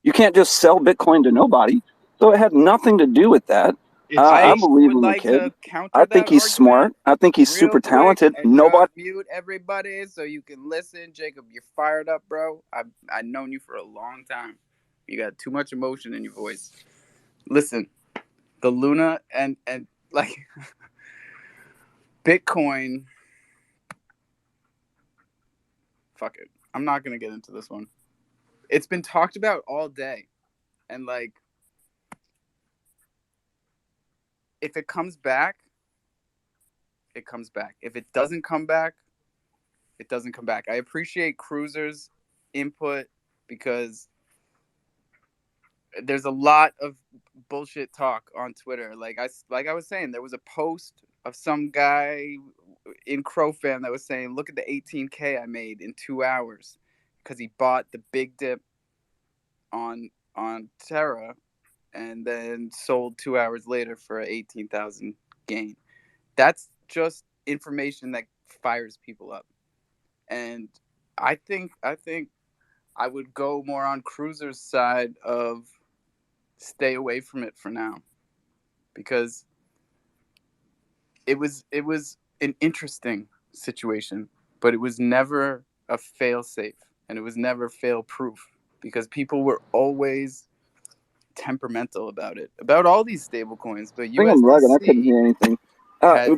You can't just sell Bitcoin to nobody. So it had nothing to do with that. I believe in the kid. I think he's smart. I think he's super talented. Nobody. Mute everybody so you can listen. Jacob, you're fired up, bro. I've known you for a long time. You got too much emotion in your voice. Listen, the Luna and like Bitcoin. Fuck it. I'm not gonna get into this one. It's been talked about all day, and like, if it comes back, it comes back. If it doesn't come back, it doesn't come back. I appreciate Cruiser's input because there's a lot of bullshit talk on Twitter. Like I was saying, there was a post of some guy in CrowFam that was saying, "Look at the 18K I made in 2 hours," because he bought the big dip on Terra and then sold 2 hours later for an 18,000 gain. That's just information that fires people up. And I think I would go more on Cruiser's side of stay away from it for now, because it was an interesting situation, but it was never a fail safe, and it was never fail proof, because people were always temperamental about it, about all these stable coins. But I think I'm lagging. I couldn't hear anything.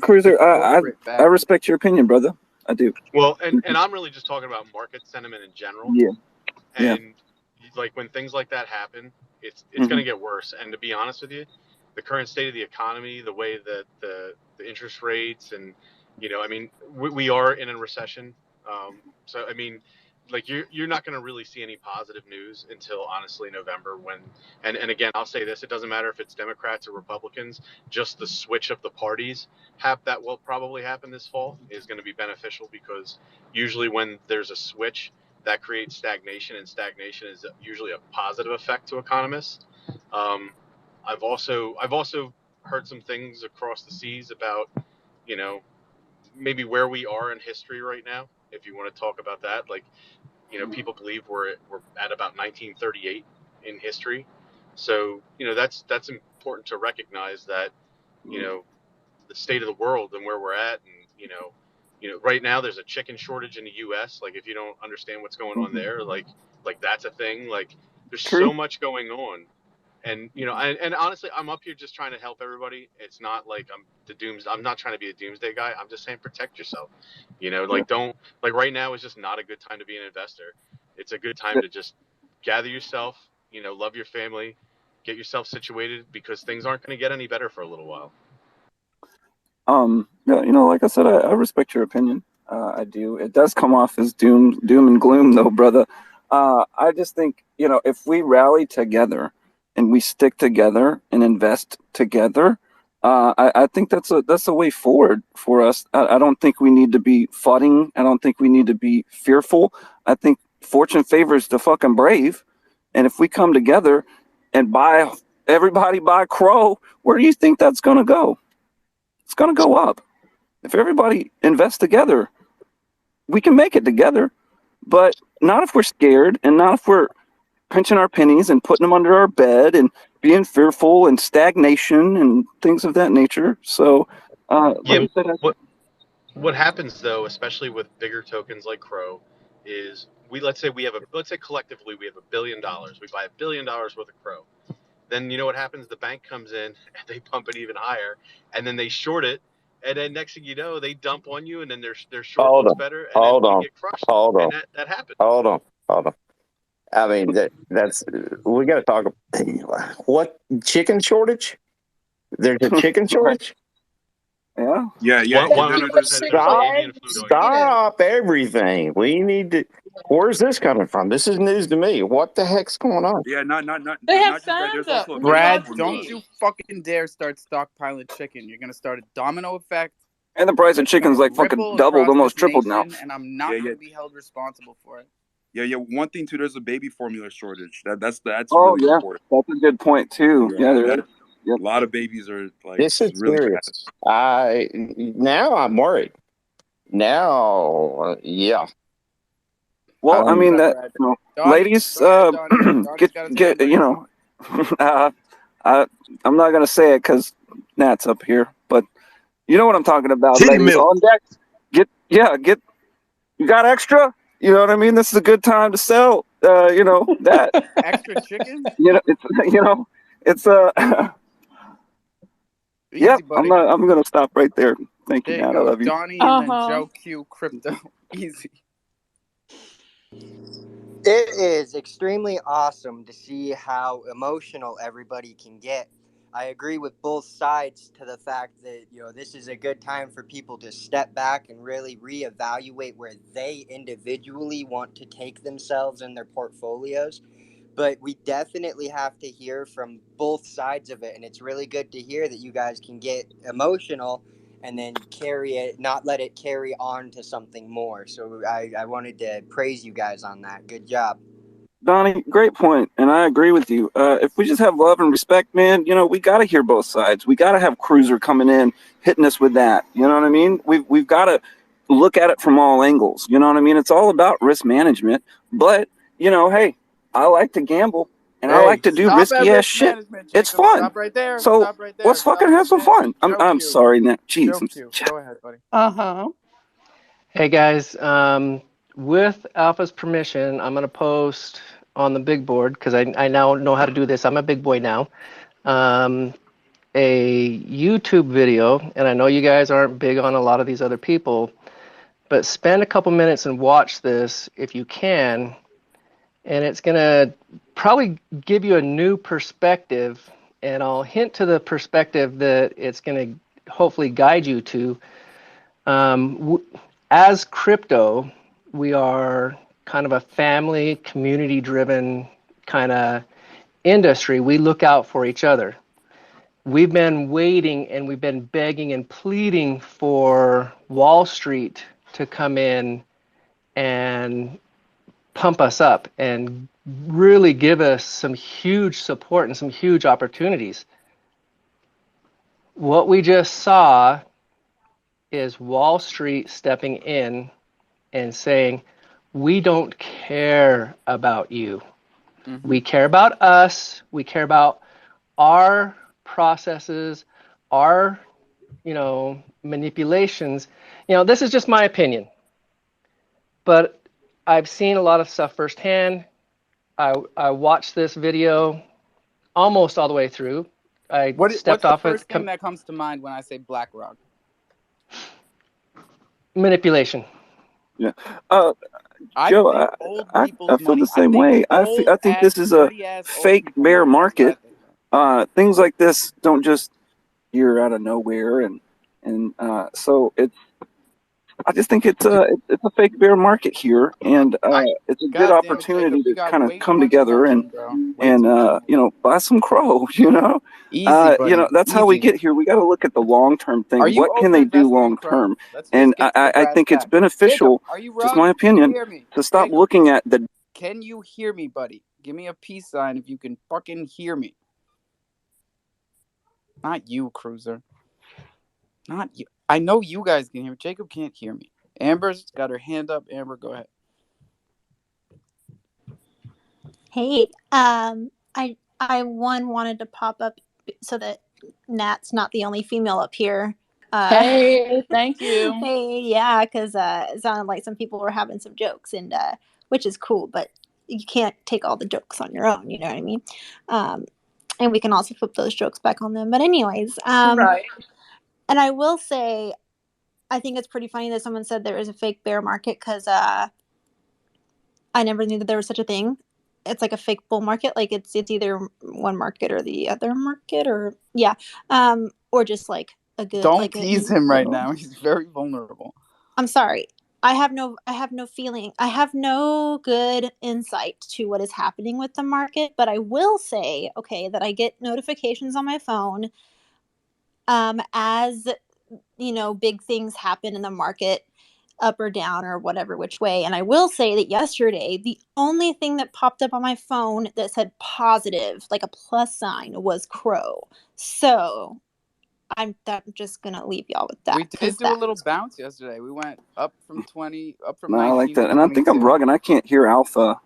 Cruiser, I respect your opinion, brother. I do. Well, and I'm really just talking about market sentiment in general. Yeah. And like when things like that happen, it's going to get worse. And to be honest with you, the current state of the economy, the way that the interest rates, and I mean, we are in a recession. So I mean, like you're not going to really see any positive news until honestly November, when and again, I'll say this: it doesn't matter if it's Democrats or Republicans. Just the switch of the parties that will probably happen this fall is going to be beneficial, because usually when there's a switch, that creates stagnation, and stagnation is usually a positive effect to economists. I've also heard some things across the seas about maybe where we are in history right now. If you want to talk about that, like people believe we're at about 1938 in history. So that's important to recognize that the state of the world and where we're at, and right now there's a chicken shortage in the U.S. Like, if you don't understand what's going on there, like that's a thing. Like, there's so much going on, and and honestly, I'm up here just trying to help everybody. It's not like I'm not trying to be a doomsday guy. I'm just saying protect yourself. Don't, like, right now is just not a good time to be an investor. It's a good time to just gather yourself, love your family, get yourself situated, because things aren't going to get any better for a little while. Yeah, like I said, I respect your opinion. I do. It does come off as doom and gloom, though, brother. I just think, if we rally together and we stick together and invest together, I think that's a way forward for us. I don't think we need to be fighting. I don't think we need to be fearful. I think fortune favors the fucking brave. And if we come together and everybody buy Crow, where do you think that's going to go? It's going to go up. If everybody invests together, we can make it together, but not if we're scared, and not if we're pinching our pennies and putting them under our bed and being fearful and stagnation and things of that nature. So, what happens though, especially with bigger tokens like Crow, is let's say collectively we have $1 billion. We buy $1 billion worth of Crow. Then what happens? The bank comes in and they pump it even higher, and then they short it, and then next thing you know, they dump on you, and then their short looks better, and then you get crushed. And that happens. Hold on. I mean, that's we got to talk. What chicken shortage? There's a chicken shortage. Yeah. Stop everything. We need to. Where's this coming from? This is news to me. What the heck's going on? Yeah, not. They have There's also Brad, don't you fucking dare start stockpiling chicken. You're gonna start a domino effect. And the price of chicken's like fucking doubled, almost tripled now. And I'm not gonna be held responsible for it. Yeah. One thing too, there's a baby formula shortage. That's oh really yeah, important. that's a good point too. Yeah, there is. A lot of babies are like. This is really serious. Now I'm worried. Now, yeah. Well, I mean that, ladies, get I'm not gonna say it because Nat's up here, but you know what I'm talking about. Titty Ladies milk. on deck. Get. You got extra? You know what I mean? This is a good time to sell. That extra chicken. It's Easy, buddy. I'm gonna stop right there. Thank you, There you Nat. I go. love you. Donnie and then Joe Q Crypto. Easy. It is extremely awesome to see how emotional everybody can get. I agree with both sides to the fact that, this is a good time for people to step back and really reevaluate where they individually want to take themselves and their portfolios. But we definitely have to hear from both sides of it. And it's really good to hear that you guys can get emotional and then carry it, not let it carry on to something more. So I wanted to praise you guys on that. Good job. Donnie, great point, and I agree with you. If we just have love and respect, man, we got to hear both sides. We got to have Cruiser coming in, hitting us with that. You know what I mean? We've got to look at it from all angles. You know what I mean? It's all about risk management. But hey, I like to gamble, and I like to do risky ass shit. It's fun. Stop right there. So Stop right there. let's fucking have some fun. I'm sorry, Nat. Jeez. Go ahead, buddy. Hey guys, with Alpha's permission, I'm gonna post on the big board because I now know how to do this. I'm a big boy now. A YouTube video, and I know you guys aren't big on a lot of these other people, but spend a couple minutes and watch this if you can, and it's gonna probably give you a new perspective, and I'll hint to the perspective that it's gonna hopefully guide you to. As crypto, we are kind of a family, community-driven kind of industry. We look out for each other. We've been waiting and we've been begging and pleading for Wall Street to come in and pump us up and really give us some huge support and some huge opportunities. What we just saw is Wall Street stepping in and saying, we don't care about you. Mm-hmm. We care about us. We care about our processes, our, manipulations. This is just my opinion, but I've seen a lot of stuff firsthand. I watched this video almost all the way through. What's the first thing that comes to mind when I say BlackRock? Manipulation. Yeah. Joe, I feel the same way. I think this is a fake bear market. Things like this don't just appear out of nowhere, and so I just think it's a fake bear market here, and it's a good opportunity to kind of come together and buy some crow. Easy, buddy. That's how we get here. We got to look at the long-term thing. What can they do long-term? And I think it's beneficial, just my opinion, to stop looking at the. Can you hear me, buddy? Give me a peace sign if you can fucking hear me. Not you, Cruiser. Not you. I know you guys can hear me. Jacob can't hear me. Amber's got her hand up. Amber, go ahead. Hey, I wanted to pop up so that Nat's not the only female up here. Hey, thank you. Hey, yeah, because it sounded like some people were having some jokes, and which is cool, but you can't take all the jokes on your own. You know what I mean? And we can also flip those jokes back on them. But anyways, right. And I will say, I think it's pretty funny that someone said there is a fake bear market because I never knew that there was such a thing. It's like a fake bull market. Like it's either one market or the other market, or or just like a good. Don't tease him right now. He's very vulnerable. I'm sorry. I have no feeling. I have no good insight to what is happening with the market. But I will say, that I get notifications on my phone. As big things happen in the market, up or down or whatever which way. And I will say that yesterday, the only thing that popped up on my phone that said positive, like a plus sign, was Crow. So I'm just gonna leave y'all with that. We did do a little bounce yesterday. We went up from 20, up from 19. I like that, and I think I'm rugging. I can't hear Alpha.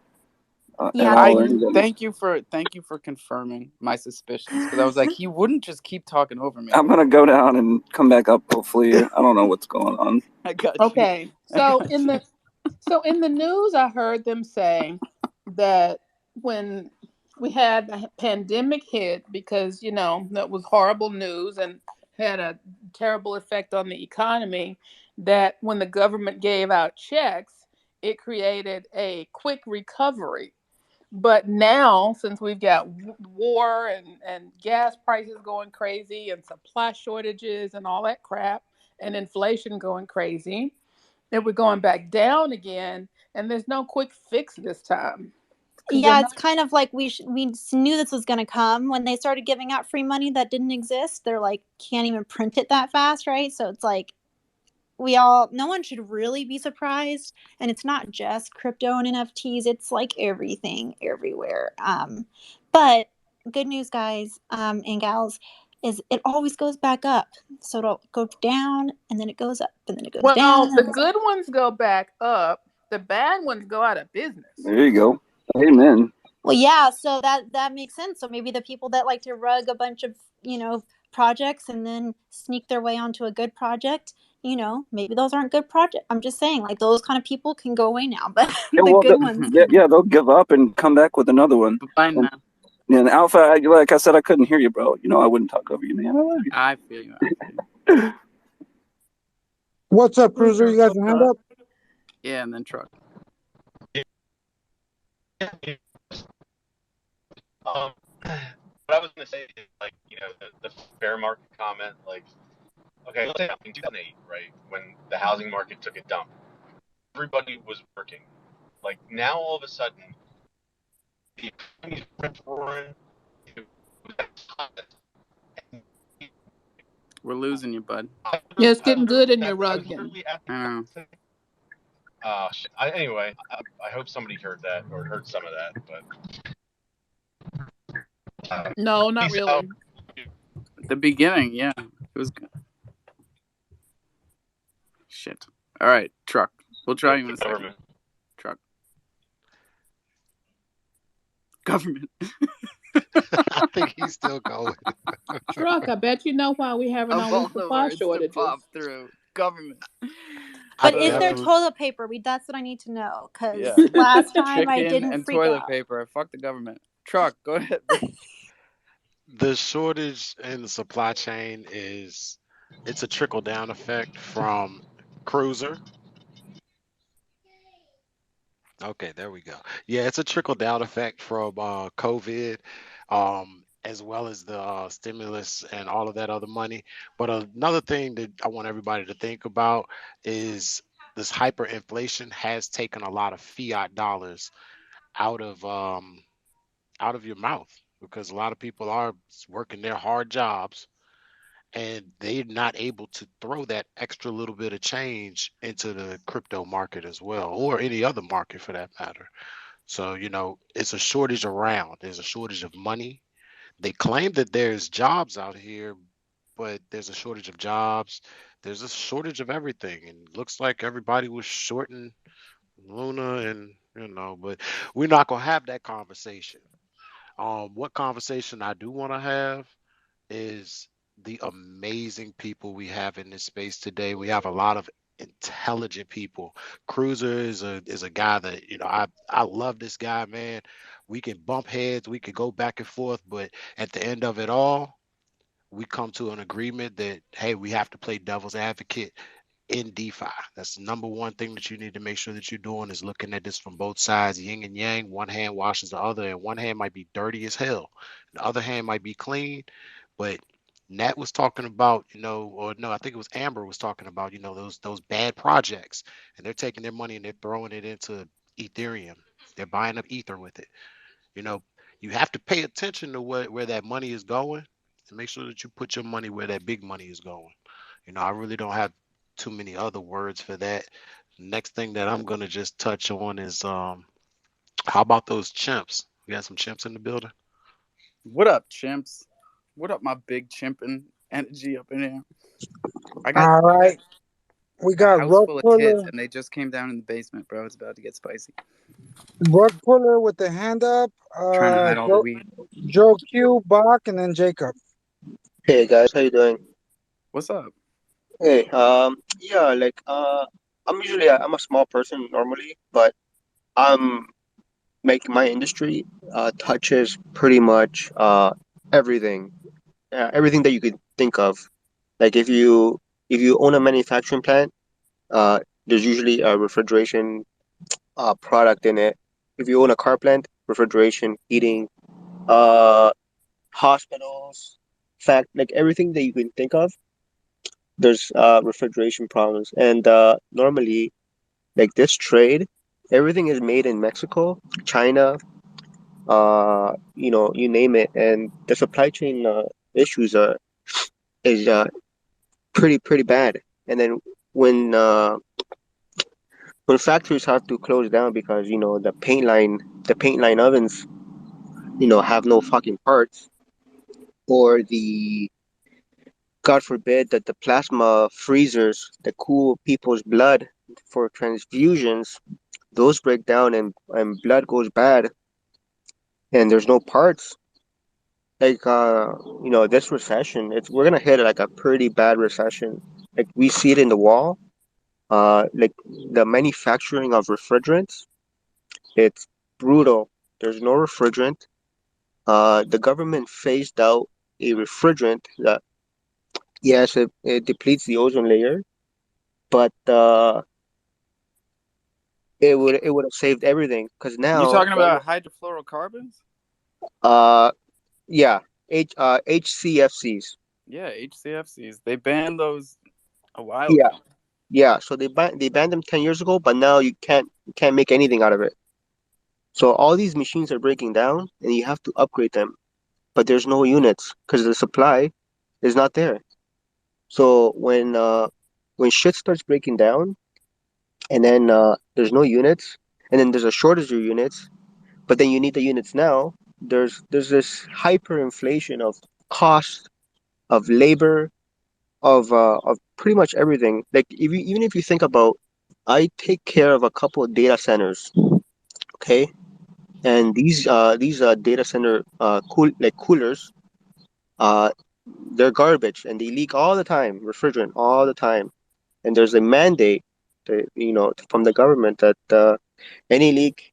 Thank you for confirming my suspicions, because I was like, he wouldn't just keep talking over me. I'm gonna go down and come back up. Hopefully, I don't know what's going on. I got you. Okay, so in the news, I heard them say that when we had the pandemic hit, because that was horrible news, and had a terrible effect on the economy, that when the government gave out checks, it created a quick recovery. But now, since we've got war and gas prices going crazy and supply shortages and all that crap and inflation going crazy, that we're going back down again, and there's no quick fix this time. Yeah, it's kind of like we knew this was going to come when they started giving out free money that didn't exist. They're like, can't even print it that fast, right? So it's like no one should really be surprised. And it's not just crypto and NFTs. It's like everything everywhere. But good news, guys and gals, is it always goes back up. So it'll go down and then it goes up and then it goes down. Well, the good ones go back up. The bad ones go out of business. There you go. Amen. Well, yeah, so that makes sense. So maybe the people that like to rug a bunch of, projects and then sneak their way onto a good project, maybe those aren't good projects. I'm just saying, like, those kind of people can go away now, but good ones. Yeah, they'll give up and come back with another one. Bye now. Yeah, and Alpha, like I said, I couldn't hear you, bro. I wouldn't talk over you, man. I love you. I feel you. What's up, Cruiser? You guys hand up? Yeah, and then Truck. What I was going to say is, like, the fair market comment, like, okay, let's say in 2008, right, when the housing market took a dump, everybody was working. Like, now all of a sudden, the economy's rip-roaring. We're losing you, bud. Yeah, it's getting good in your rugging. I know. Shit. Anyway, I hope somebody heard that or heard some of that, but. No, not really. At the beginning, yeah. It was good. Shit. All right, Truck. We'll try you in a second. Truck. Government. I think he's still going. Truck, I bet you know why we having all these supply shortages. Pop through. Government. But is there toilet paper? That's what I need to know. Because last time I didn't and freak toilet out. paper. Fuck the government. Truck, go ahead. The shortage in the supply chain it's a trickle-down effect from Cruiser. Okay, there we go. Yeah, it's a trickle-down effect from COVID, as well as the stimulus and all of that other money. But another thing that I want everybody to think about is this hyperinflation has taken a lot of fiat dollars out of your mouth, because a lot of people are working their hard jobs and they're not able to throw that extra little bit of change into the crypto market as well, or any other market for that matter. So, it's a shortage around. There's a shortage of money. They claim that there's jobs out here, but there's a shortage of jobs. There's a shortage of everything. And it looks like everybody was shorting Luna and, but we're not going to have that conversation. What conversation I do want to have is the amazing people we have in this space today. We have a lot of intelligent people. Cruiser is a guy that, I love this guy, man. We can bump heads, we could go back and forth, but at the end of it all, we come to an agreement that, hey, we have to play devil's advocate in DeFi. That's the number one thing that you need to make sure that you're doing, is looking at this from both sides, yin and yang. One hand washes the other, and one hand might be dirty as hell. The other hand might be clean. But Nat was talking about, or no, I think it was Amber was talking about, those bad projects, and they're taking their money and they're throwing it into Ethereum. They're buying up Ether with it. You have to pay attention to where that money is going, and make sure that you put your money where that big money is going. I really don't have too many other words for that. Next thing that I'm gonna just touch on is how about those chimps? We got some chimps in the building. What up, chimps? What up, my big chimping energy up in here? All right. We got house Rug full of kids, Puller, and they just came down in the basement, bro. It's about to get spicy. Rug Puller with the hand up. Trying to hide all the weed. Joe Q, Bach, and then Jacob. Hey guys, how you doing? What's up? Hey, yeah, like I'm a small person normally, but I'm making my industry touches pretty much everything, everything that you could think of Like if you own a manufacturing plant, there's usually a refrigeration product in it. If you own a car plant, refrigeration, heating, uh, hospitals, fact, like everything that you can think of, there's refrigeration problems. And normally, like this trade, everything is made in Mexico, China, you name it, and the supply chain issues are is pretty bad. And then when uh, when factories have to close down because the paint line ovens have no fucking parts, or the God forbid that the plasma freezers that cool people's blood for transfusions, those break down and blood goes bad and there's no parts. Like this recession, we're gonna hit like a pretty bad recession. Like we see it in the wall. Like the manufacturing of refrigerants, it's brutal. There's no refrigerant. The government phased out a refrigerant that, yes, it depletes the ozone layer, but it would have saved everything. Because You now, talking about hydrofluorocarbons? uh, yeah, HCFCs. Yeah, HCFCs. They banned those a while Yeah, ago. yeah. So they banned them 10 years ago, but now you can't make anything out of it. So all these machines are breaking down, and you have to upgrade them, but there's no units because the supply is not there. So when shit starts breaking down, and then there's no units, and then there's a shortage of units, but then you need the units now. There's this hyperinflation of cost, of labor, of pretty much everything. Like even if you think about, I take care of a couple of data centers, okay, and these data center coolers, uh, they're garbage and they leak all the time, refrigerant all the time, and there's a mandate from the government that any leak,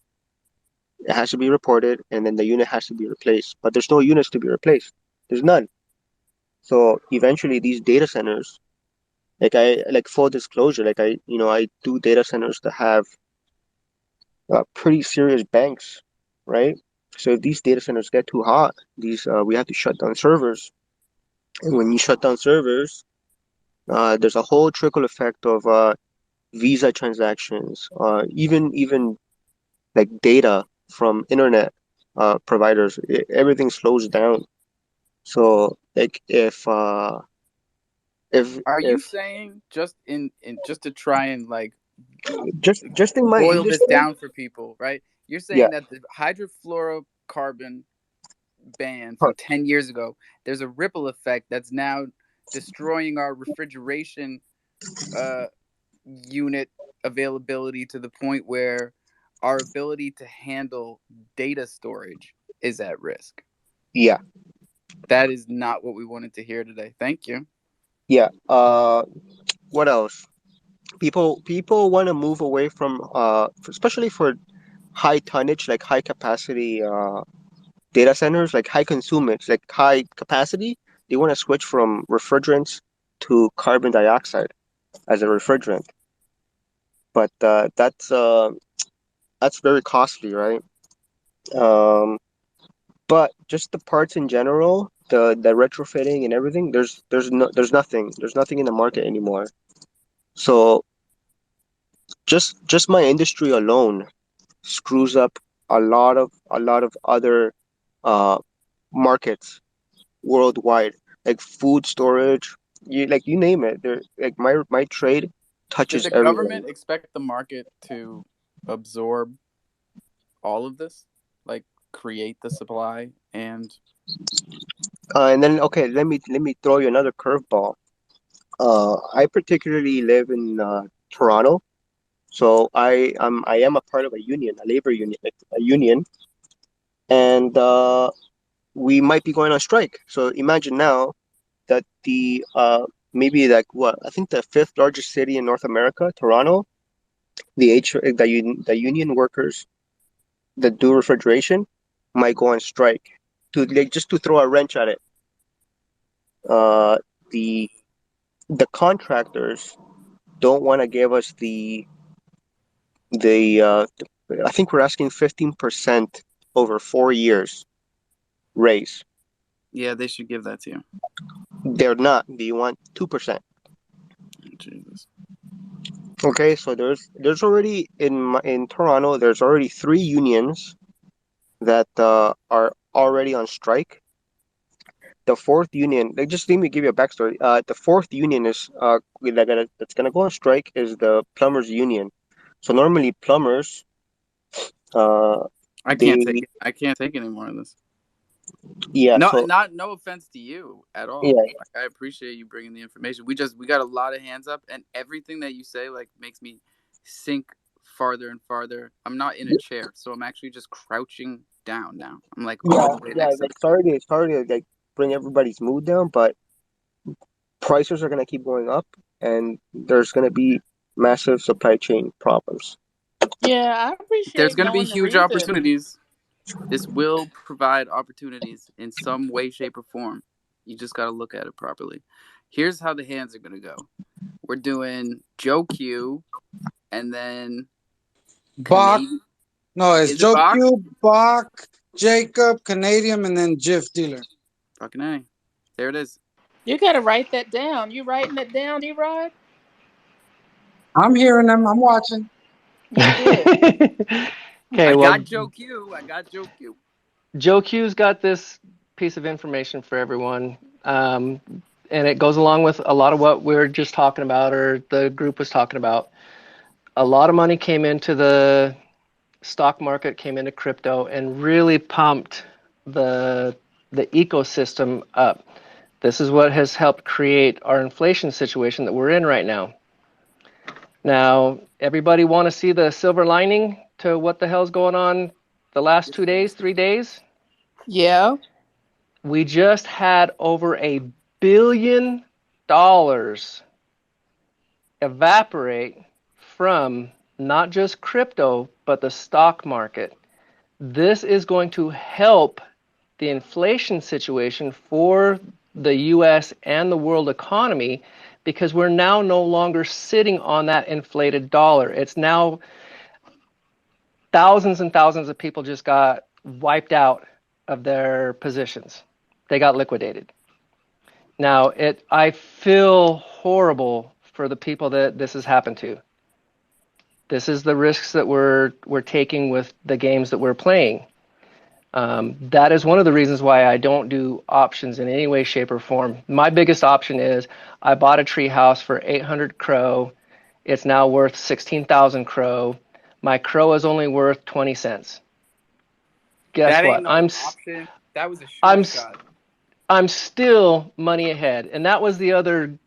it has to be reported, and then the unit has to be replaced. But there's no units to be replaced. There's none. So eventually, these data centers, like full disclosure, I do data centers that have pretty serious banks, right? So if these data centers get too hot, we have to shut down servers. And when you shut down servers, there's a whole trickle effect of Visa transactions, even like data from internet providers. Everything slows down. So like Are you if saying just to try and like just in my boil this industry, down for people, right? You're yeah, saying that the hydrofluorocarbon ban from 10 years ago, there's a ripple effect that's now destroying our refrigeration unit availability to the point where our ability to handle data storage is at risk. yeah, That is not what we wanted to hear today. Thank you. yeah. What else? People want to move away from especially for high tonnage, like high capacity data centers, like high consumage, like high capacity. They want to switch from refrigerants to carbon dioxide as a refrigerant, but that's very costly, right? Um, but just the parts in general, the retrofitting and everything, there's nothing in the market anymore. So just my industry alone screws up a lot of other uh markets worldwide, like food storage, you name it. There, like my trade Did touches the everything. government expect the market to absorb all of this? Like create the supply and And then okay, let me throw you another curveball. I particularly live in Toronto, so I am a part of a union, a labor union, like a union, and we might be going on strike. So imagine now that the maybe like what I think the fifth largest city in North America, Toronto, the union workers that do refrigeration might go on strike to like just to throw a wrench at it. Uh, the the contractors don't want to give us I think we're asking 15% over 4 years raise. Yeah, they should give that to you. They're not. They want 2%. Jesus. Okay, so there's already in Toronto, there's already 3 unions that are already on strike. The 4th union, just let me give you a backstory. The 4th union is that's gonna go on strike is the plumbers union. So normally plumbers, I can't take it. I can't take any more of this. Yeah. No, So no offense to you at all. yeah, Like, I appreciate you bringing the information. We got a lot of hands up, and everything that you say like makes me sink farther and farther. I'm not in a chair, so I'm actually just crouching down now. I'm like all the way next to like sorry to like bring everybody's mood down, but prices are gonna keep going up, and there's gonna be massive supply chain problems. Yeah, I appreciate There's going to be knowing the huge reason. opportunities. This will provide opportunities in some way, shape, or form. You just got to look at it properly. Here's how the hands are going to go. We're doing Joe Q, and then Bach. No, it's Is it Joe Bach? Q, Bach, Jacob, Canadian, and then Jiff Dealer. Fucking A. There it is. You gotta write that down. You writing it down, D-Rod? I'm hearing them. I'm watching. Okay, I well, got Joe Q. Joe Q's got this piece of information for everyone, and it goes along with a lot of what we were just talking about, or the group was talking about. A lot of money came into the stock market, came into crypto, and really pumped the ecosystem up. This is what has helped create our inflation situation that we're in right now. Now, everybody want to see the silver lining to what the hell's going on the last 2 days, 3 days? Yeah. We just had over $1 billion evaporate from not just crypto, but the stock market. This is going to help the inflation situation for the US and the world economy, because we're now no longer sitting on that inflated dollar. It's now thousands and thousands of people just got wiped out of their positions. They got liquidated. Now, I feel horrible for the people that this has happened to. This is the risks that we're taking with the games that we're playing. That is one of the reasons why I don't do options in any way, shape, or form. My biggest option is I bought a tree house for 800 crow. It's now worth 16,000 crow. My crow is only worth 20 cents. Guess that what? Ain't no option. That was a shot. I'm still money ahead. And that was the other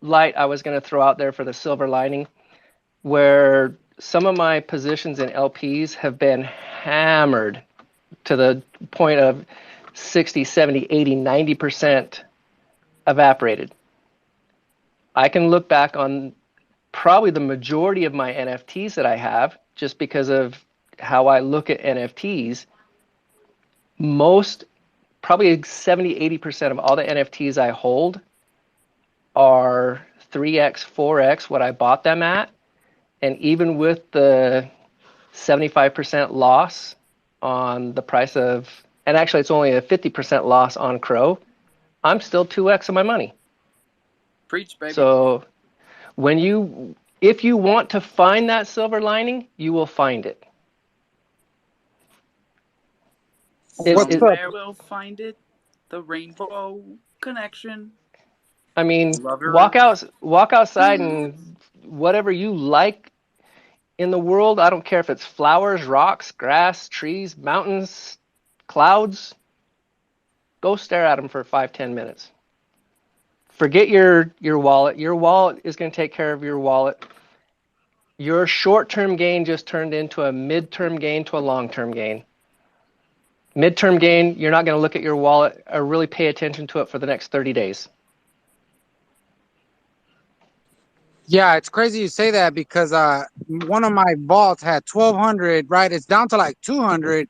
light I was going to throw out there for the silver lining, where some of my positions in LPs have been hammered to the point of 60, 70, 80, 90% evaporated. I can look back on probably the majority of my NFTs that I have, just because of how I look at NFTs. Probably 70, 80% of all the NFTs I hold are 3x, 4x what I bought them at. And even with the 75% loss on the price of, and actually it's only a 50% loss on Crow, I'm still 2x of my money. Preach, baby. So if you want to find that silver lining, you will find it. Somewhere we'll find it. The rainbow connection. I mean, walk outside and whatever you like in the world, I don't care if it's flowers, rocks, grass, trees, mountains, clouds, go stare at them for 5-10 minutes. Forget your wallet. Your wallet is going to take care of your wallet. Your short-term gain just turned into a mid-term gain to a long-term gain. Mid-term gain, you're not going to look at your wallet or really pay attention to it for the next 30 days. Yeah, it's crazy you say that, because one of my vaults had 1,200, right? It's down to like 200,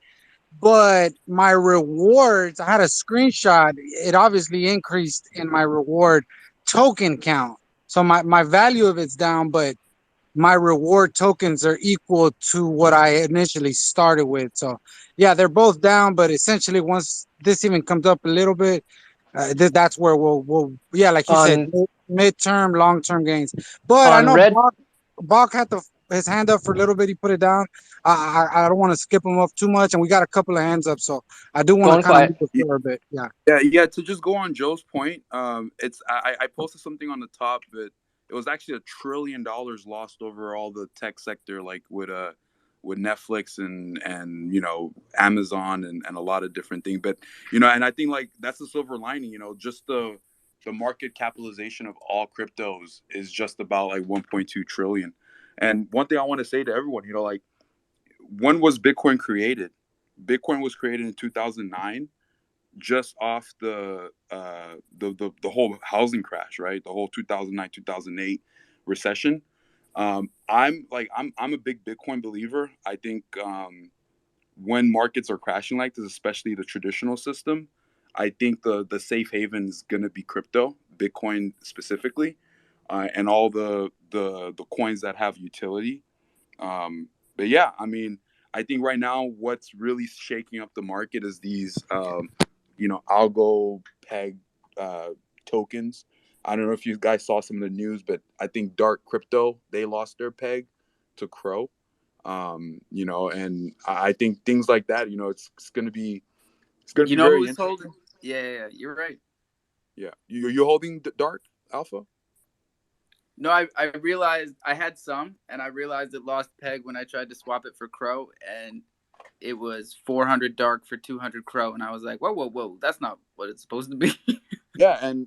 but my rewards, I had a screenshot. It obviously increased in my reward token count. So my value of it's down, but my reward tokens are equal to what I initially started with. So yeah, they're both down, but essentially once this even comes up a little bit, that's where we'll yeah, like you said, On midterm, long-term gains. But I on know red Bach had his hand up for a little bit. He put it down. I don't want to skip him up too much, and we got a couple of hands up, so I do want to going kind of quiet. move the floor a bit. Yeah. Yeah. To just go on Joe's point, it's I posted something on the top, but it was actually $1 trillion lost over all the tech sector, like with Netflix and Amazon and a lot of different things. But and I think like that's the silver lining. Just the market capitalization of all cryptos is just about like 1.2 trillion. And one thing I want to say to everyone, like, when was Bitcoin created? Bitcoin was created in 2009, just off the whole housing crash, right? The whole 2009 2008 recession. I'm a big Bitcoin believer. I think when markets are crashing like this, especially the traditional system, I think the safe haven is going to be crypto, Bitcoin specifically, and all the coins that have utility. But yeah, I mean, I think right now what's really shaking up the market is these, algo peg tokens. I don't know if you guys saw some of the news, but I think Dark Crypto, they lost their peg to Crow. And I think things like that, it's gonna be You know very who's interesting. holding? Yeah, you're right. Yeah, you're holding Dark Alpha. No, I realized I had some, and I realized it lost peg when I tried to swap it for Crow, and it was 400 Dark for 200 Crow, and I was like, whoa, that's not what it's supposed to be. Yeah, and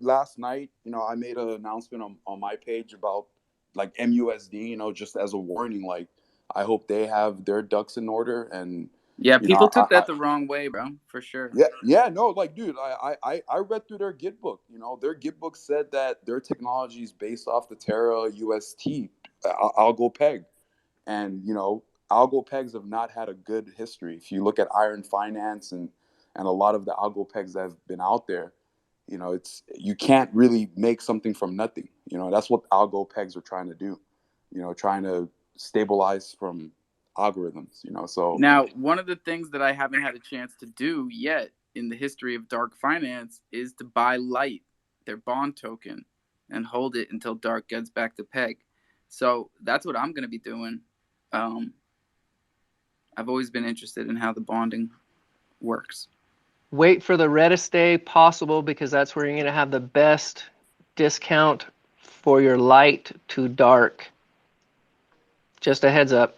last night, I made an announcement on my page about like MUSD, just as a warning, like I hope they have their ducks in order. And Yeah, people took that the wrong way, bro, for sure. yeah, no, like, dude, I read through their Git book. Their Git book said that their technology is based off the Terra UST algo peg, and algo pegs have not had a good history. If you look at Iron Finance and a lot of the algo pegs that have been out there, you can't really make something from nothing. That's what algo pegs are trying to do. Trying to stabilize from algorithms. So Now, one of the things that I haven't had a chance to do yet in the history of Dark Finance is to buy Light, their bond token, and hold it until Dark gets back to peg. So that's what I'm going to be doing. I've always been interested in how the bonding works. Wait for the reddest day possible, because that's where you're going to have the best discount for your Light to Dark. Just a heads up.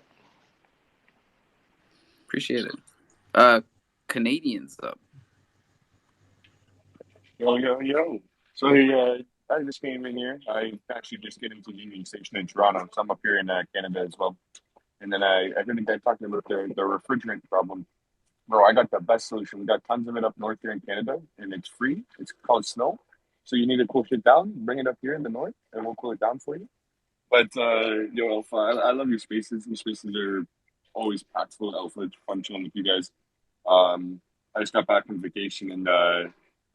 Appreciate it. Canadians up. Yo. So I just came in here. I actually just get into the Union Station in Toronto, so I'm up here in Canada as well. And then I heard a guy talking about the refrigerant problem. Bro, I got the best solution. We got tons of it up north here in Canada, and it's free. It's called snow. So you need to cool shit down, bring it up here in the north, and we'll cool it down for you. But Alpha, I love your spaces. Your spaces are always packed full of Alpha. It's fun chilling with you guys. I just got back from vacation, and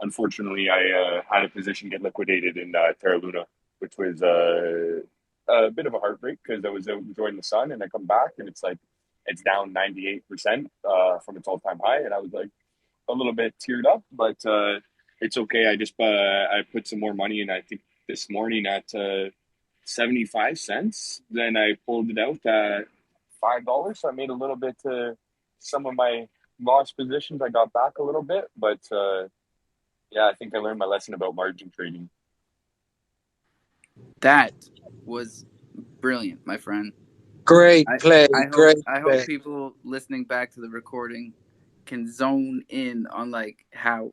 unfortunately, I had a position get liquidated in Terra Luna, which was a bit of a heartbreak because I was out enjoying the sun, and I come back and it's down 98% from its all-time high, and I was like a little bit teared up, but it's okay. I just I put some more money in. I think this morning at 75 cents. Then I pulled it out at $5, so I made a little bit to some of my lost positions. I got back a little bit, but yeah, I think I learned my lesson about margin trading. That was brilliant, my friend. Great play. I hope people listening back to the recording can zone in on like how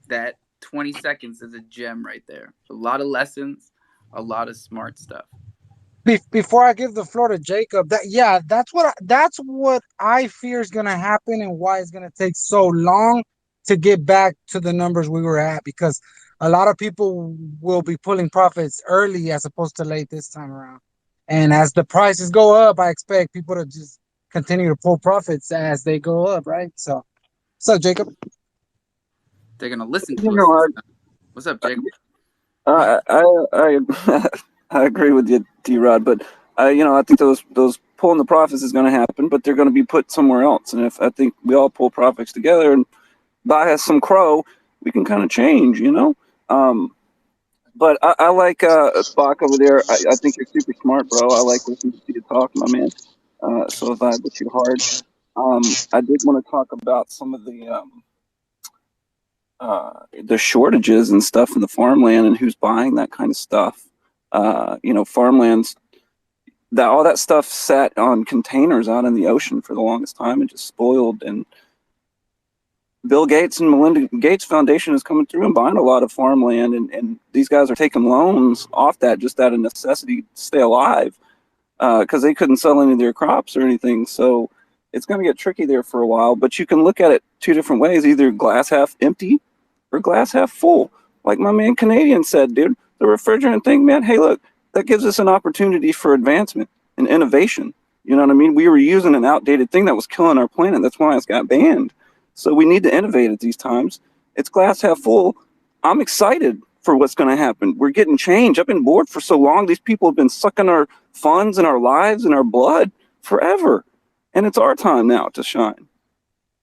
that 20 seconds is a gem right there. A lot of lessons, a lot of smart stuff. Before I give the floor to Jacob, that's what I fear is gonna happen, and why it's gonna take so long to get back to the numbers we were at, because a lot of people will be pulling profits early as opposed to late this time around. And as the prices go up, I expect people to just continue to pull profits as they go up, right? So Jacob? They're gonna listen to You us. know, What's up, Jacob? I I agree with you, D-Rod, but I think those pulling the profits is going to happen, but they're going to be put somewhere else. And if I think we all pull profits together and buy us some crow, we can kind of change, Um, but I like Bach over there. I think you're super smart, bro. I like listening to you talk, my man. So I vibe with you hard. I did want to talk about some of the shortages and stuff in the farmland and who's buying that kind of stuff. Farmlands, that all that stuff sat on containers out in the ocean for the longest time and just spoiled. And Bill Gates and Melinda Gates Foundation is coming through and buying a lot of farmland, and these guys are taking loans off that just out of necessity to stay alive, because they couldn't sell any of their crops or anything. So it's going to get tricky there for a while. But you can look at it two different ways: either glass half empty or glass half full. Like my man Canadian said, dude, the refrigerant thing, man. Hey, look, that gives us an opportunity for advancement and innovation. You know what I mean? We were using an outdated thing that was killing our planet. That's why it's got banned. So we need to innovate at these times. It's glass half full. I'm excited for what's going to happen. We're getting change. I've been bored for so long. These people have been sucking our funds and our lives and our blood forever. And it's our time now to shine.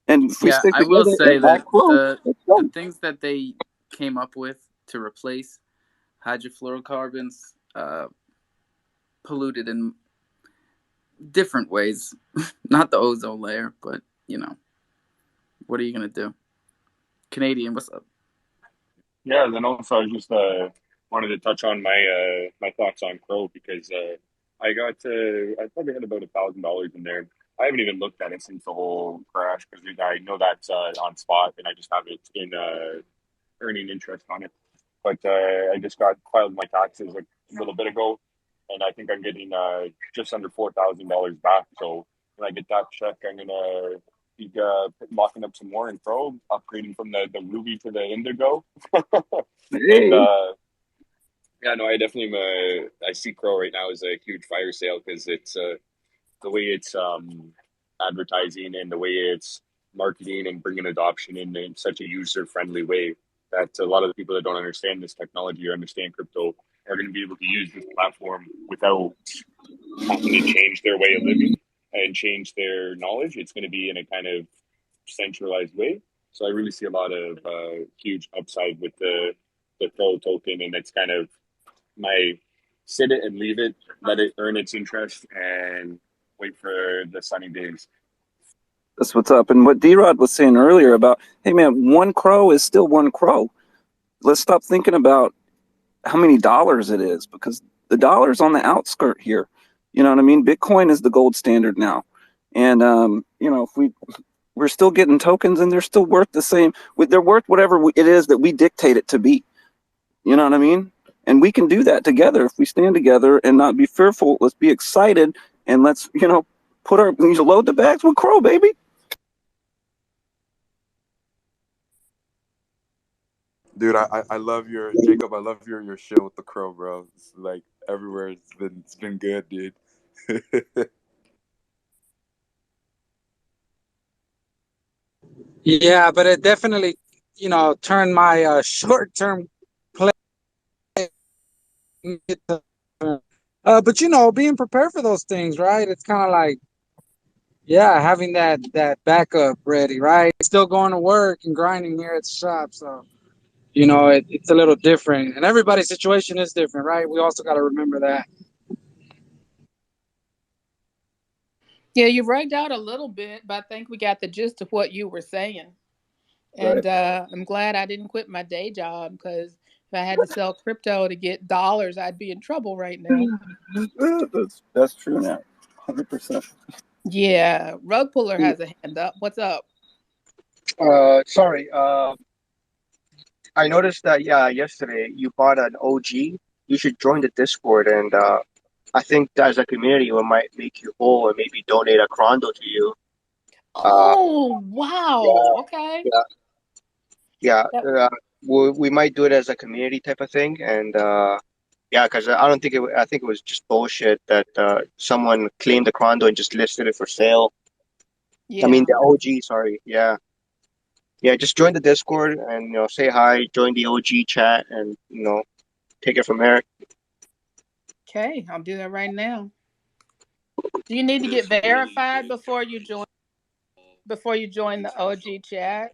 And if we Yeah, stick I will together say and act that close, let's go. the things that they came up with to replace hydrofluorocarbons polluted in different ways. Not the ozone layer, but what are you gonna do? Canadian, what's up? Yeah, then also I just wanted to touch on my thoughts on Crow because I probably had about $1,000 in there. I haven't even looked at it since the whole crash because I know that's on spot and I just have it in earning interest on it. But I just got filed my taxes a little bit ago, and I think I'm getting just under $4,000 back. So when I get that check, I'm gonna be locking up some more in Pro, upgrading from the Ruby to the Indigo. And Hey. yeah, no, I definitely I see Crow right now as a huge fire sale because it's the way it's advertising and the way it's marketing and bringing adoption in such a user friendly way that a lot of the people that don't understand this technology or understand crypto are going to be able to use this platform without having to change their way of living and change their knowledge. It's going to be in a kind of centralized way. So I really see a lot of huge upside with the Pro token, and it's kind of my sit it and leave it, let it earn its interest, and wait for the sunny days. That's what's up. And what D-Rod was saying earlier about, hey, man, one crow is still one crow. Let's stop thinking about how many dollars it is, because the dollar's on the outskirt here. You know what I mean? Bitcoin is the gold standard now. And, if we're still getting tokens and they're still worth the same. They're worth whatever it is that we dictate it to be. You know what I mean? And we can do that together if we stand together and not be fearful. Let's be excited and let's, load the bags with Crow, baby. Dude, I love your Jacob. I love your shit with the Crow, bro. It's like everywhere. It's been good, dude. Yeah, but it definitely, turned my short-term play. But being prepared for those things, right? It's kind of like, yeah, having that backup ready, right? Still going to work and grinding here at the shop, so it's a little different, and everybody's situation is different, right? We also got to remember that. Yeah, you ragged out a little bit, but I think we got the gist of what you were saying. And I'm glad I didn't quit my day job, because if I had to sell crypto to get dollars, I'd be in trouble right now. That's true now, 100%. Yeah, Rug Puller has a hand up. What's up? Sorry. I noticed that yesterday you bought an OG. You should join the Discord, and I think that as a community we might make you whole and maybe donate a Crondo to you. Oh, wow. Okay. Yeah. We might do it as a community type of thing, and because I don't think I think it was just bullshit that someone claimed the Crondo and just listed it for sale. Yeah. I mean the OG. Sorry. Yeah. Yeah. Just join the Discord and say hi. Join the OG chat, and take it from there. Okay, I'll do that right now. Do you need to get verified before you join the OG chat?